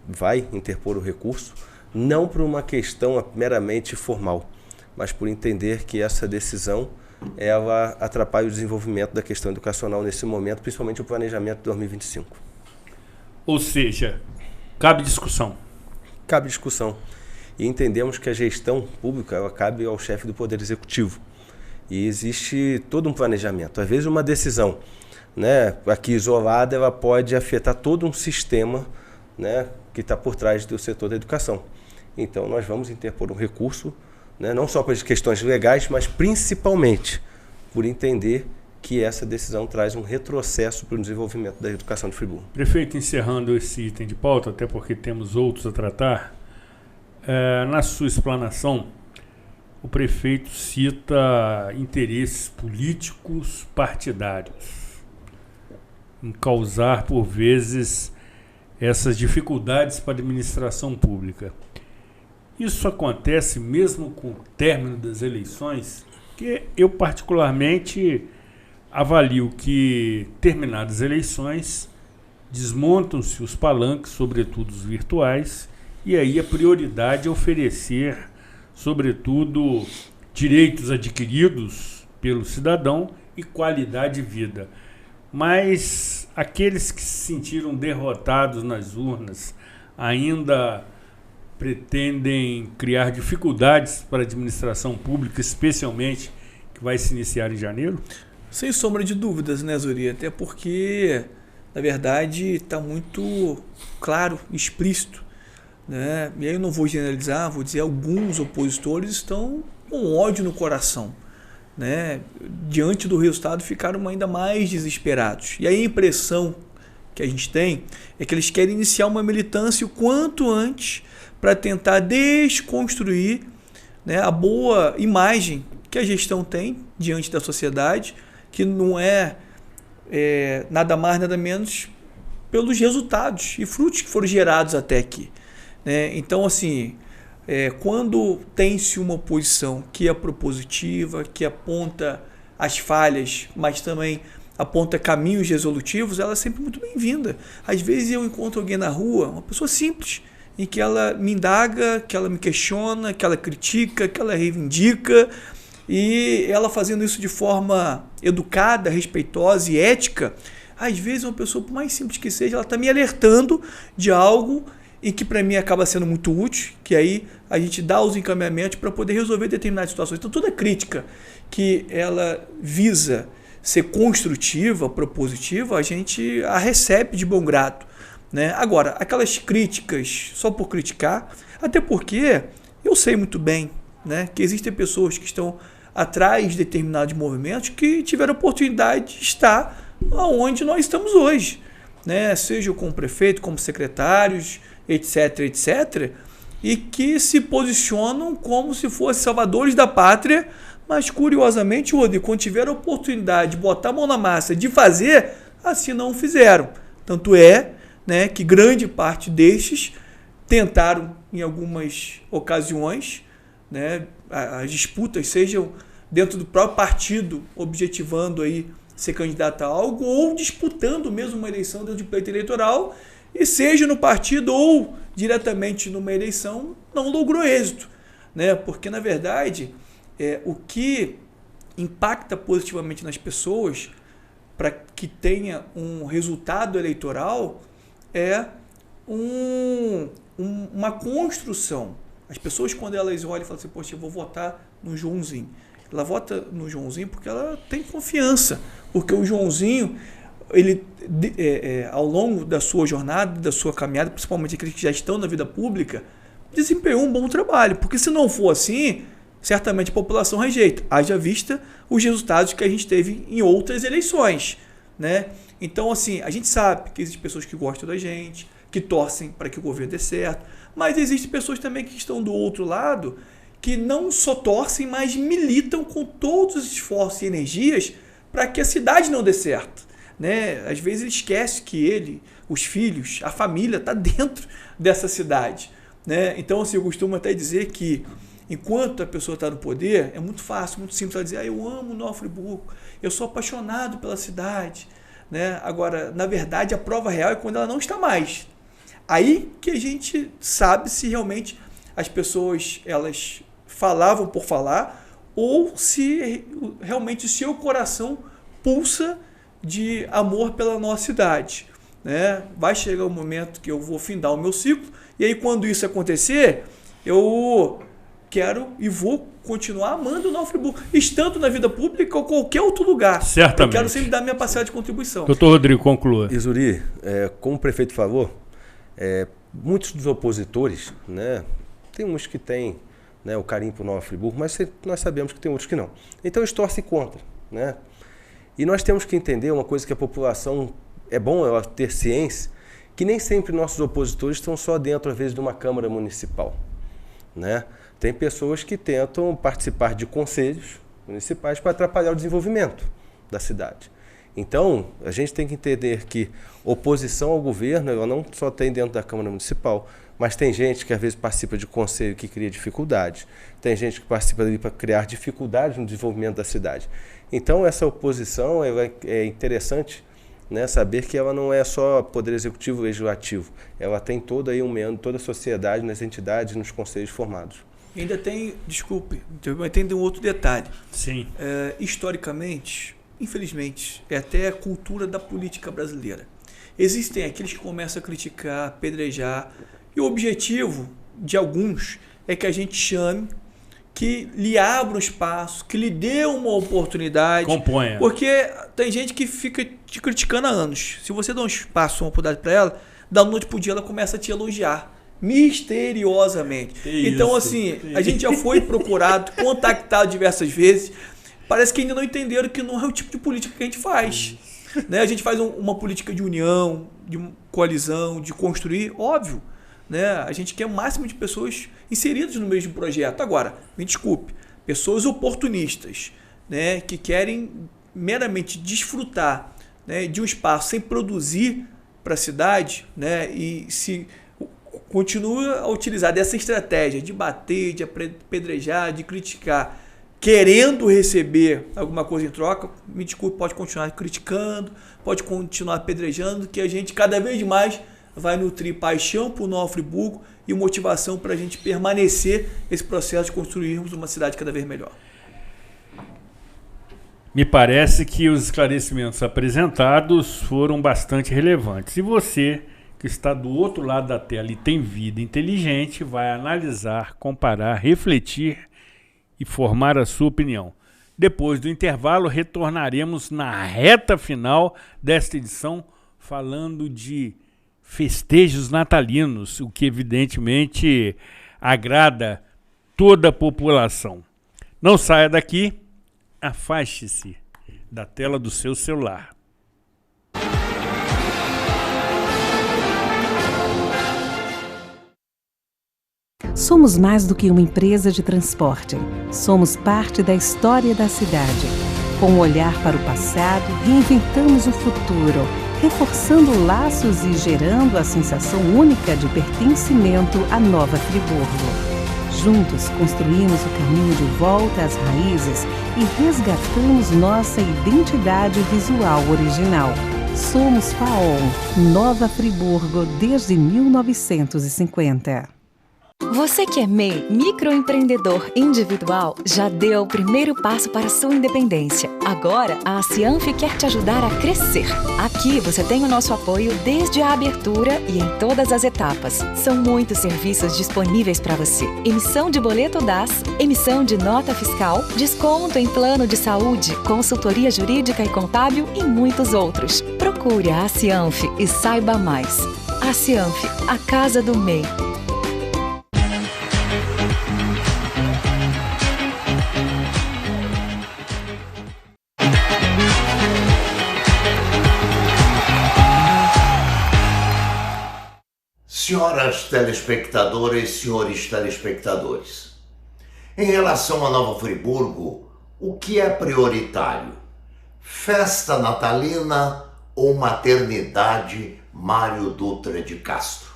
vai interpor o recurso, não por uma questão meramente formal, mas por entender que essa decisão ela atrapalha o desenvolvimento da questão educacional nesse momento, principalmente o planejamento de 2025. Ou seja, cabe discussão. Cabe discussão. E entendemos que a gestão pública ela cabe ao chefe do Poder Executivo. E existe todo um planejamento. Às vezes uma decisão, né, aqui isolada, ela pode afetar todo um sistema, né, que está por trás do setor da educação. Então nós vamos interpor um recurso, né, não só por questões legais, mas principalmente por entender que essa decisão traz um retrocesso para o desenvolvimento da educação de Friburgo. Prefeito, encerrando esse item de pauta, até porque temos outros a tratar, na sua explanação, o prefeito cita interesses políticos partidários em causar, por vezes, essas dificuldades para a administração pública. Isso acontece mesmo com o término das eleições, que eu particularmente avalio que, terminadas as eleições, desmontam-se os palanques, sobretudo os virtuais, e aí a prioridade é oferecer, sobretudo, direitos adquiridos pelo cidadão e qualidade de vida. Mas aqueles que se sentiram derrotados nas urnas ainda pretendem criar dificuldades para a administração pública, especialmente que vai se iniciar em janeiro? Sem sombra de dúvidas, né, Zuri? Até porque, na verdade, está muito claro, explícito, né? E aí eu não vou generalizar, vou dizer, alguns opositores estão com ódio no coração, né? Diante do resultado ficaram ainda mais desesperados. E aí a impressão que a gente tem é que eles querem iniciar uma militância o quanto antes para tentar desconstruir, né, a boa imagem que a gestão tem diante da sociedade, que não é nada mais, nada menos pelos resultados e frutos que foram gerados até aqui. Né? Então, assim, quando tem-se uma oposição que é propositiva, que aponta as falhas, mas também aponta caminhos resolutivos, ela é sempre muito bem-vinda. Às vezes eu encontro alguém na rua, uma pessoa simples, em que ela me indaga, que ela me questiona, que ela critica, que ela reivindica, e ela fazendo isso de forma educada, respeitosa e ética, às vezes uma pessoa, por mais simples que seja, ela está me alertando de algo em que para mim acaba sendo muito útil, que aí a gente dá os encaminhamentos para poder resolver determinadas situações. Então toda crítica que ela visa ser construtiva, propositiva, a gente a recebe de bom grado. Né? Agora, aquelas críticas só por criticar, até porque eu sei muito bem, né, que existem pessoas que estão atrás de determinados movimentos que tiveram a oportunidade de estar onde nós estamos hoje, né? Seja como prefeito, como secretários, etc, etc, e que se posicionam como se fossem salvadores da pátria, mas curiosamente, Rodrigo, quando tiveram a oportunidade de botar a mão na massa, de fazer, assim não fizeram. Tanto é, né, que grande parte destes tentaram, em algumas ocasiões, né, as disputas sejam dentro do próprio partido, objetivando aí ser candidato a algo, ou disputando mesmo uma eleição dentro de pleito eleitoral, e seja no partido ou diretamente numa eleição, não logrou êxito, né? Porque, na verdade, o que impacta positivamente nas pessoas para que tenha um resultado eleitoral é uma construção. As pessoas, quando elas olham e falam assim, poxa, eu vou votar no Joãozinho. Ela vota no Joãozinho porque ela tem confiança. Porque o Joãozinho, ele, ao longo da sua jornada, da sua caminhada, principalmente aqueles que já estão na vida pública, desempenhou um bom trabalho. Porque se não for assim, certamente a população rejeita. Haja vista os resultados que a gente teve em outras eleições. né? Então, assim, a gente sabe que existem pessoas que gostam da gente, que torcem para que o governo dê certo, mas existem pessoas também que estão do outro lado, que não só torcem, mas militam com todos os esforços e energias para que a cidade não dê certo, né? Às vezes ele esquece que os filhos, a família está dentro dessa cidade, né? Então, assim, eu costumo até dizer que enquanto a pessoa está no poder, é muito fácil, muito simples ela dizer, eu amo Nova Friburgo, eu sou apaixonado pela cidade, né? Agora, na verdade, a prova real é quando ela não está mais. Aí que a gente sabe se realmente as pessoas elas falavam por falar ou se realmente o seu coração pulsa de amor pela nossa cidade, né? Vai chegar um momento que eu vou findar o meu ciclo e aí quando isso acontecer, eu quero e vou continuar amando o Nova Friburgo, estando na vida pública ou qualquer outro lugar. Certamente. Eu quero sempre dar minha parcela de contribuição. Doutor Rodrigo, conclua. Izuri, como o prefeito falou, muitos dos opositores, né, tem uns que têm, né, o carinho por Nova Friburgo, mas nós sabemos que tem outros que não. Então eles torcem contra, né? E nós temos que entender uma coisa que a população, é bom ela ter ciência, que nem sempre nossos opositores estão só dentro, às vezes, de uma Câmara Municipal, né? Tem pessoas que tentam participar de conselhos municipais para atrapalhar o desenvolvimento da cidade. Então, a gente tem que entender que oposição ao governo, ela não só tem dentro da Câmara Municipal, mas tem gente que às vezes participa de conselho que cria dificuldades, tem gente que participa ali para criar dificuldades no desenvolvimento da cidade. Então, essa oposição é interessante, né, saber que ela não é só poder executivo e legislativo, ela tem todo aí toda a sociedade nas entidades, nos conselhos formados. Ainda tem, desculpe, mas tem um outro detalhe. Sim. Historicamente, infelizmente, é até a cultura da política brasileira. Existem aqueles que começam a criticar, apedrejar, e o objetivo de alguns é que a gente chame, que lhe abra um espaço, que lhe dê uma oportunidade. Componha. Porque tem gente que fica te criticando há anos. Se você dá um espaço, uma oportunidade para ela, da noite pro dia ela começa a te elogiar. Misteriosamente. Então, assim, a gente já foi procurado, contactado diversas vezes. Parece que ainda não entenderam que não é o tipo de política que a gente faz. Né? A gente faz uma política de união, de coalizão, de construir, óbvio. Né? A gente quer o máximo de pessoas inseridas no mesmo projeto. Agora, me desculpe, pessoas oportunistas, né, que querem meramente desfrutar, né, de um espaço sem produzir para a cidade, né, e se continua a utilizar dessa estratégia de bater, de apedrejar, de criticar, querendo receber alguma coisa em troca, me desculpe, pode continuar criticando, pode continuar apedrejando, que a gente cada vez mais vai nutrir paixão por Nova Friburgo e motivação para a gente permanecer esse processo de construirmos uma cidade cada vez melhor. Me parece que os esclarecimentos apresentados foram bastante relevantes. E você, que está do outro lado da tela e tem vida inteligente, vai analisar, comparar, refletir e formar a sua opinião. Depois do intervalo, retornaremos na reta final desta edição falando de festejos natalinos, o que evidentemente agrada toda a população. Não saia daqui, afaste-se da tela do seu celular. Somos mais do que uma empresa de transporte. Somos parte da história da cidade. Com um olhar para o passado, reinventamos o futuro, reforçando laços e gerando a sensação única de pertencimento à Nova Friburgo. Juntos construímos o caminho de volta às raízes e resgatamos nossa identidade visual original. Somos FAON, Nova Friburgo desde 1950. Você que é MEI, microempreendedor individual, já deu o primeiro passo para a sua independência. Agora, a Cianf quer te ajudar a crescer. Aqui você tem o nosso apoio desde a abertura e em todas as etapas. São muitos serviços disponíveis para você. Emissão de boleto DAS, emissão de nota fiscal, desconto em plano de saúde, consultoria jurídica e contábil e muitos outros. Procure a Cianf e saiba mais. A Cianf, a casa do MEI. Senhoras telespectadoras, senhores telespectadores, em relação a Nova Friburgo, o que é prioritário? Festa natalina ou maternidade Mário Dutra de Castro?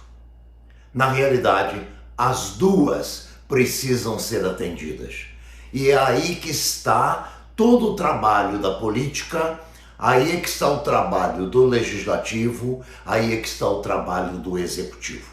Na realidade, as duas precisam ser atendidas. E é aí que está todo o trabalho da política, aí é que está o trabalho do legislativo, aí é que está o trabalho do executivo.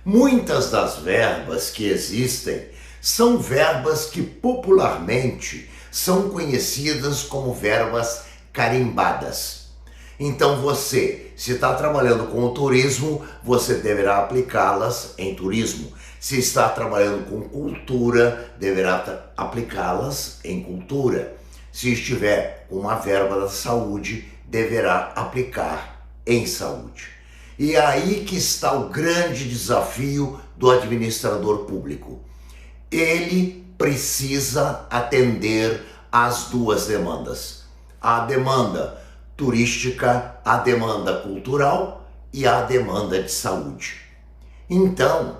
Muitas das verbas que existem são verbas que popularmente são conhecidas como verbas carimbadas. Então você, se está trabalhando com o turismo, você deverá aplicá-las em turismo. Se está trabalhando com cultura, deverá aplicá-las em cultura. Se estiver com uma verba da saúde, deverá aplicar em saúde. E é aí que está o grande desafio do administrador público. Ele precisa atender às duas demandas. A demanda turística, a demanda cultural e a demanda de saúde. Então,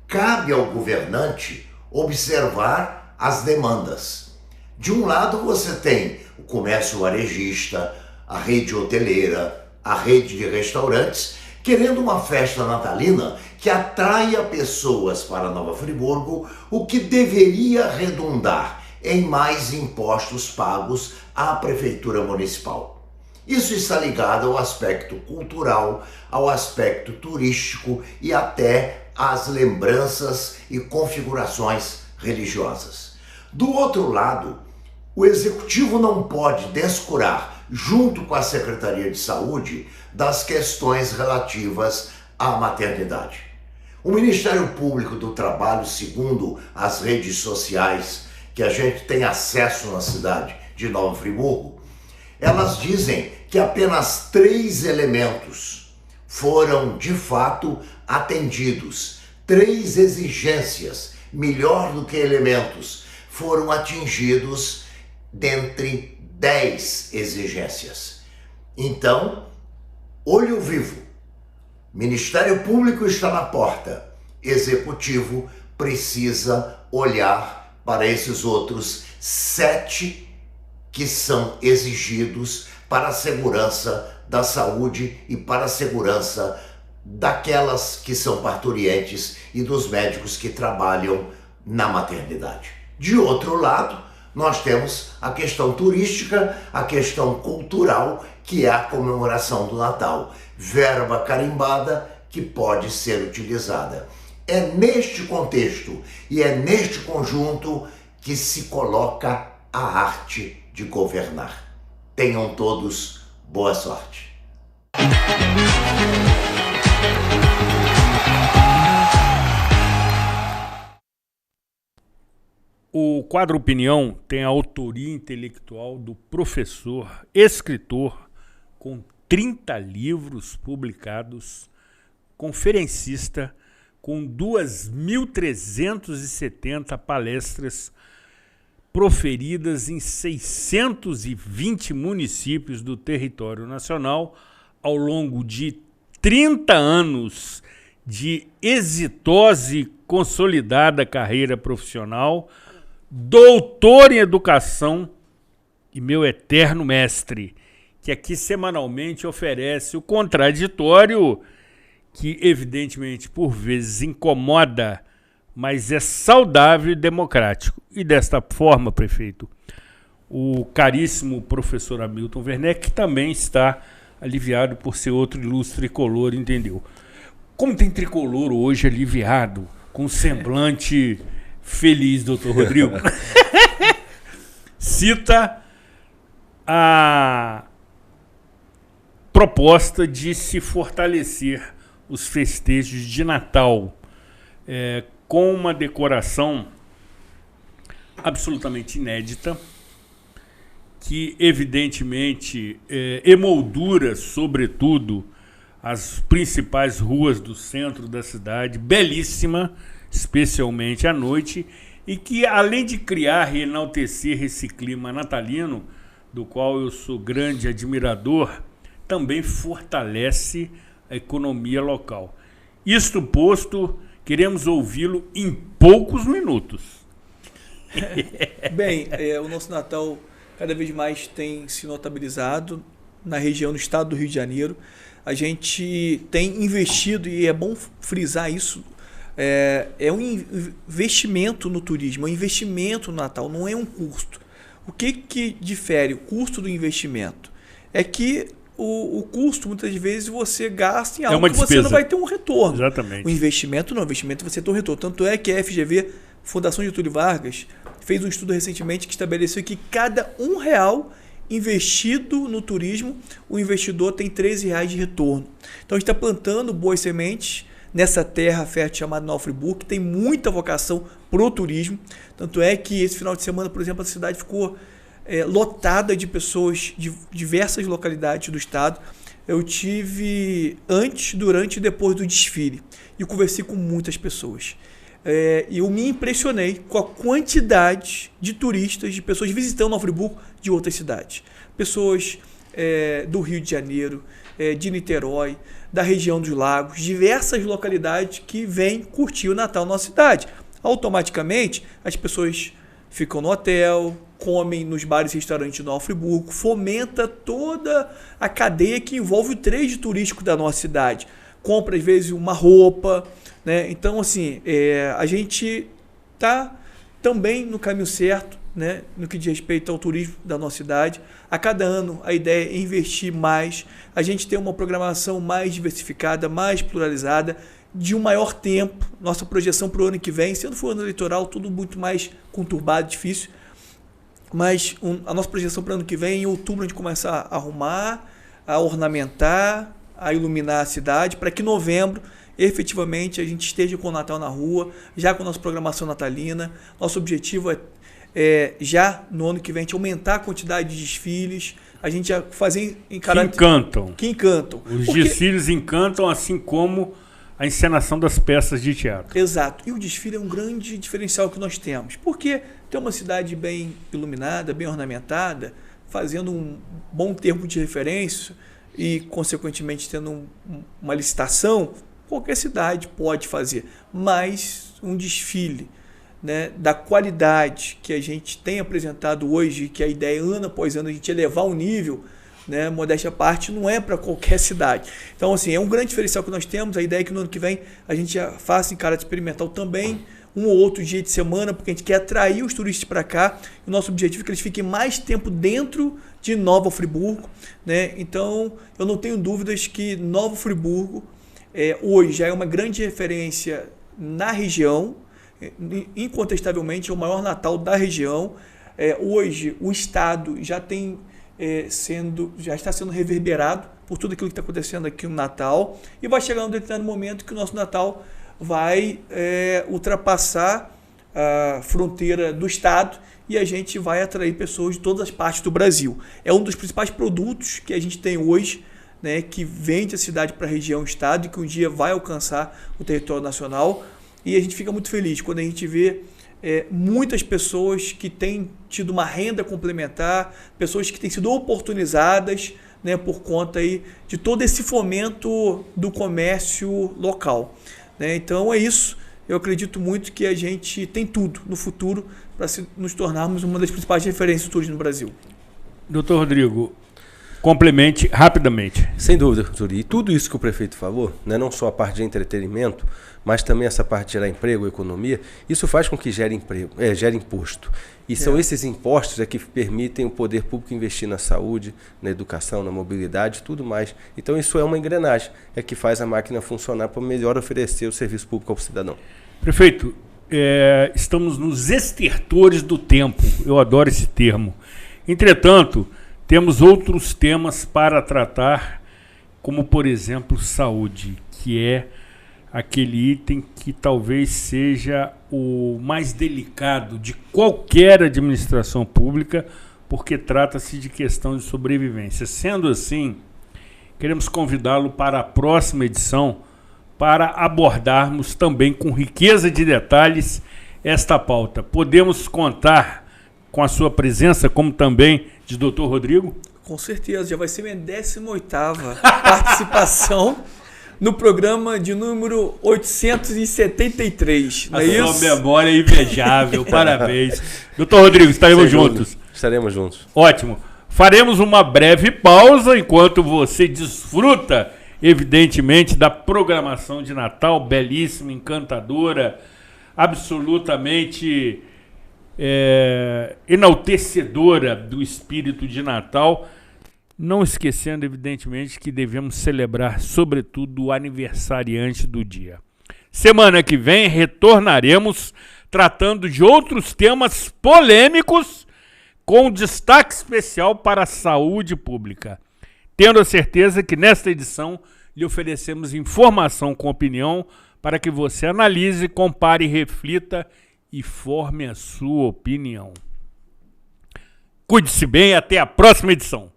cabe ao governante observar as demandas. De um lado você tem o comércio varejista, a rede hoteleira, a rede de restaurantes, querendo uma festa natalina que atraia pessoas para Nova Friburgo, o que deveria redundar em mais impostos pagos à Prefeitura Municipal. Isso está ligado ao aspecto cultural, ao aspecto turístico e até às lembranças e configurações religiosas. Do outro lado, o Executivo não pode descurar, junto com a Secretaria de Saúde, das questões relativas à maternidade. O Ministério Público do Trabalho, segundo as redes sociais que a gente tem acesso na cidade de Nova Friburgo, elas dizem que apenas 3 elementos foram, de fato, atendidos. 3 exigências, melhor do que elementos, foram atingidos dentre 10 exigências. Então, olho vivo. Ministério Público está na porta. Executivo precisa olhar para esses outros 7 que são exigidos para a segurança da saúde e para a segurança daquelas que são parturientes e dos médicos que trabalham na maternidade. De outro lado, nós temos a questão turística, a questão cultural, que é a comemoração do Natal. Verba carimbada que pode ser utilizada. É neste contexto e é neste conjunto que se coloca a arte de governar. Tenham todos boa sorte. O quadro Opinião tem a autoria intelectual do professor, escritor, com 30 livros publicados, conferencista, com 2.370 palestras proferidas em 620 municípios do território nacional ao longo de 30 anos de exitosa e consolidada carreira profissional, doutor em educação e meu eterno mestre, que aqui semanalmente oferece o contraditório que, evidentemente, por vezes incomoda, mas é saudável e democrático. E desta forma, prefeito, o caríssimo professor Hamilton Werneck também está aliviado por ser outro ilustre tricolor, entendeu? Como tem tricolor hoje aliviado, com semblante feliz, doutor Rodrigo, cita a proposta de se fortalecer os festejos de Natal com uma decoração absolutamente inédita, que evidentemente emoldura, sobretudo, as principais ruas do centro da cidade, belíssima, especialmente à noite, e que, além de criar e enaltecer esse clima natalino, do qual eu sou grande admirador, também fortalece a economia local. Isto posto, queremos ouvi-lo em poucos minutos. Bem, o nosso Natal cada vez mais tem se notabilizado na região do estado do Rio de Janeiro. A gente tem investido, e é bom frisar isso, é um investimento no turismo, é um investimento no Natal, não é um custo. O que difere o custo do investimento? É que o custo, muitas vezes, você gasta em algo que você não vai ter um retorno. Exatamente. O investimento não, o investimento você tem um retorno. Tanto é que a FGV, Fundação Getúlio Vargas, fez um estudo recentemente que estabeleceu que cada R$1 investido no turismo, o investidor tem R$13 de retorno. Então a gente está plantando boas sementes nessa terra fértil chamada Nova Friburgo, que tem muita vocação para o turismo. Tanto é que esse final de semana, por exemplo, a cidade ficou lotada de pessoas de diversas localidades do estado. Eu tive antes, durante e depois do desfile e conversei com muitas pessoas. E eu me impressionei com a quantidade de turistas, de pessoas visitando Nova Friburgo de outras cidades. Pessoas do Rio de Janeiro, de Niterói, da região dos lagos, diversas localidades que vêm curtir o Natal na nossa cidade. Automaticamente, as pessoas ficam no hotel, comem nos bares e restaurantes de Nova Friburgo, fomenta toda a cadeia que envolve o trade turístico da nossa cidade. Compra, às vezes, uma roupa, né? Então, assim, a gente está também no caminho certo, né? No que diz respeito ao turismo da nossa cidade. A cada ano, a ideia é investir mais, a gente ter uma programação mais diversificada, mais pluralizada, de um maior tempo. Nossa projeção para o ano que vem, sendo for ano eleitoral, tudo muito mais conturbado, difícil, mas a nossa projeção para o ano que vem, em outubro, a gente começar a arrumar, a ornamentar, a iluminar a cidade, para que em novembro, efetivamente, a gente esteja com o Natal na rua, já com a nossa programação natalina. Nosso objetivo é já no ano que vem, a gente aumentar a quantidade de desfiles, a gente já fazer em caráter... Que encantam. Os Porque... desfiles encantam, assim como a encenação das peças de teatro. Exato. E o desfile é um grande diferencial que nós temos. Porque tem uma cidade bem iluminada, bem ornamentada, fazendo um bom termo de referência e, consequentemente, tendo uma licitação, qualquer cidade pode fazer. Mas um desfile, né, da qualidade que a gente tem apresentado hoje, que a ideia ano após ano a gente elevar o nível, né, modéstia à parte, não é para qualquer cidade. Então, assim, é um grande diferencial que nós temos. A ideia é que no ano que vem a gente já faça em caráter experimental também um ou outro dia de semana, porque a gente quer atrair os turistas para cá. O nosso objetivo é que eles fiquem mais tempo dentro de Nova Friburgo, né? Então, eu não tenho dúvidas que Nova Friburgo hoje já é uma grande referência na região, incontestavelmente é o maior Natal da região. Hoje o estado já tem já está sendo reverberado por tudo aquilo que está acontecendo aqui no Natal, e vai chegar um determinado momento que o nosso Natal vai ultrapassar a fronteira do estado e a gente vai atrair pessoas de todas as partes do Brasil. É um dos principais produtos que a gente tem hoje, né, que vende a cidade para a região, estado, e que um dia vai alcançar o território nacional. E a gente fica muito feliz quando a gente vê muitas pessoas que têm tido uma renda complementar, pessoas que têm sido oportunizadas, né, por conta aí de todo esse fomento do comércio local, né? Então é isso. Eu acredito muito que a gente tem tudo no futuro para nos tornarmos uma das principais referências do turismo no Brasil. Doutor Rodrigo, complemente rapidamente. Sem dúvida, doutor. E tudo isso que o prefeito falou, né, não só a parte de entretenimento, mas também essa parte de gerar emprego, economia, isso faz com que gere emprego, gere imposto. E são esses impostos que permitem o poder público investir na saúde, na educação, na mobilidade, tudo mais. Então isso é uma engrenagem, que faz a máquina funcionar para melhor oferecer o serviço público ao cidadão. Prefeito, estamos nos estertores do tempo. Eu adoro esse termo. Entretanto, temos outros temas para tratar, como, por exemplo, saúde, que é aquele item que talvez seja o mais delicado de qualquer administração pública, porque trata-se de questão de sobrevivência. Sendo assim, queremos convidá-lo para a próxima edição para abordarmos também com riqueza de detalhes esta pauta. Podemos contar com a sua presença, como também de Dr. Rodrigo? Com certeza, já vai ser minha 18ª participação no programa de número 873. Não é A isso? sua memória é invejável, parabéns. Doutor Rodrigo, estaremos juntos. Estaremos juntos. Ótimo. Faremos uma breve pausa enquanto você desfruta, evidentemente, da programação de Natal, belíssima, encantadora, absolutamente enaltecedora do espírito de Natal. Não esquecendo, evidentemente, que devemos celebrar, sobretudo, o aniversariante do dia. Semana que vem retornaremos tratando de outros temas polêmicos com destaque especial para a saúde pública. Tendo a certeza que nesta edição lhe oferecemos informação com opinião para que você analise, compare, reflita e forme a sua opinião. Cuide-se bem e até a próxima edição.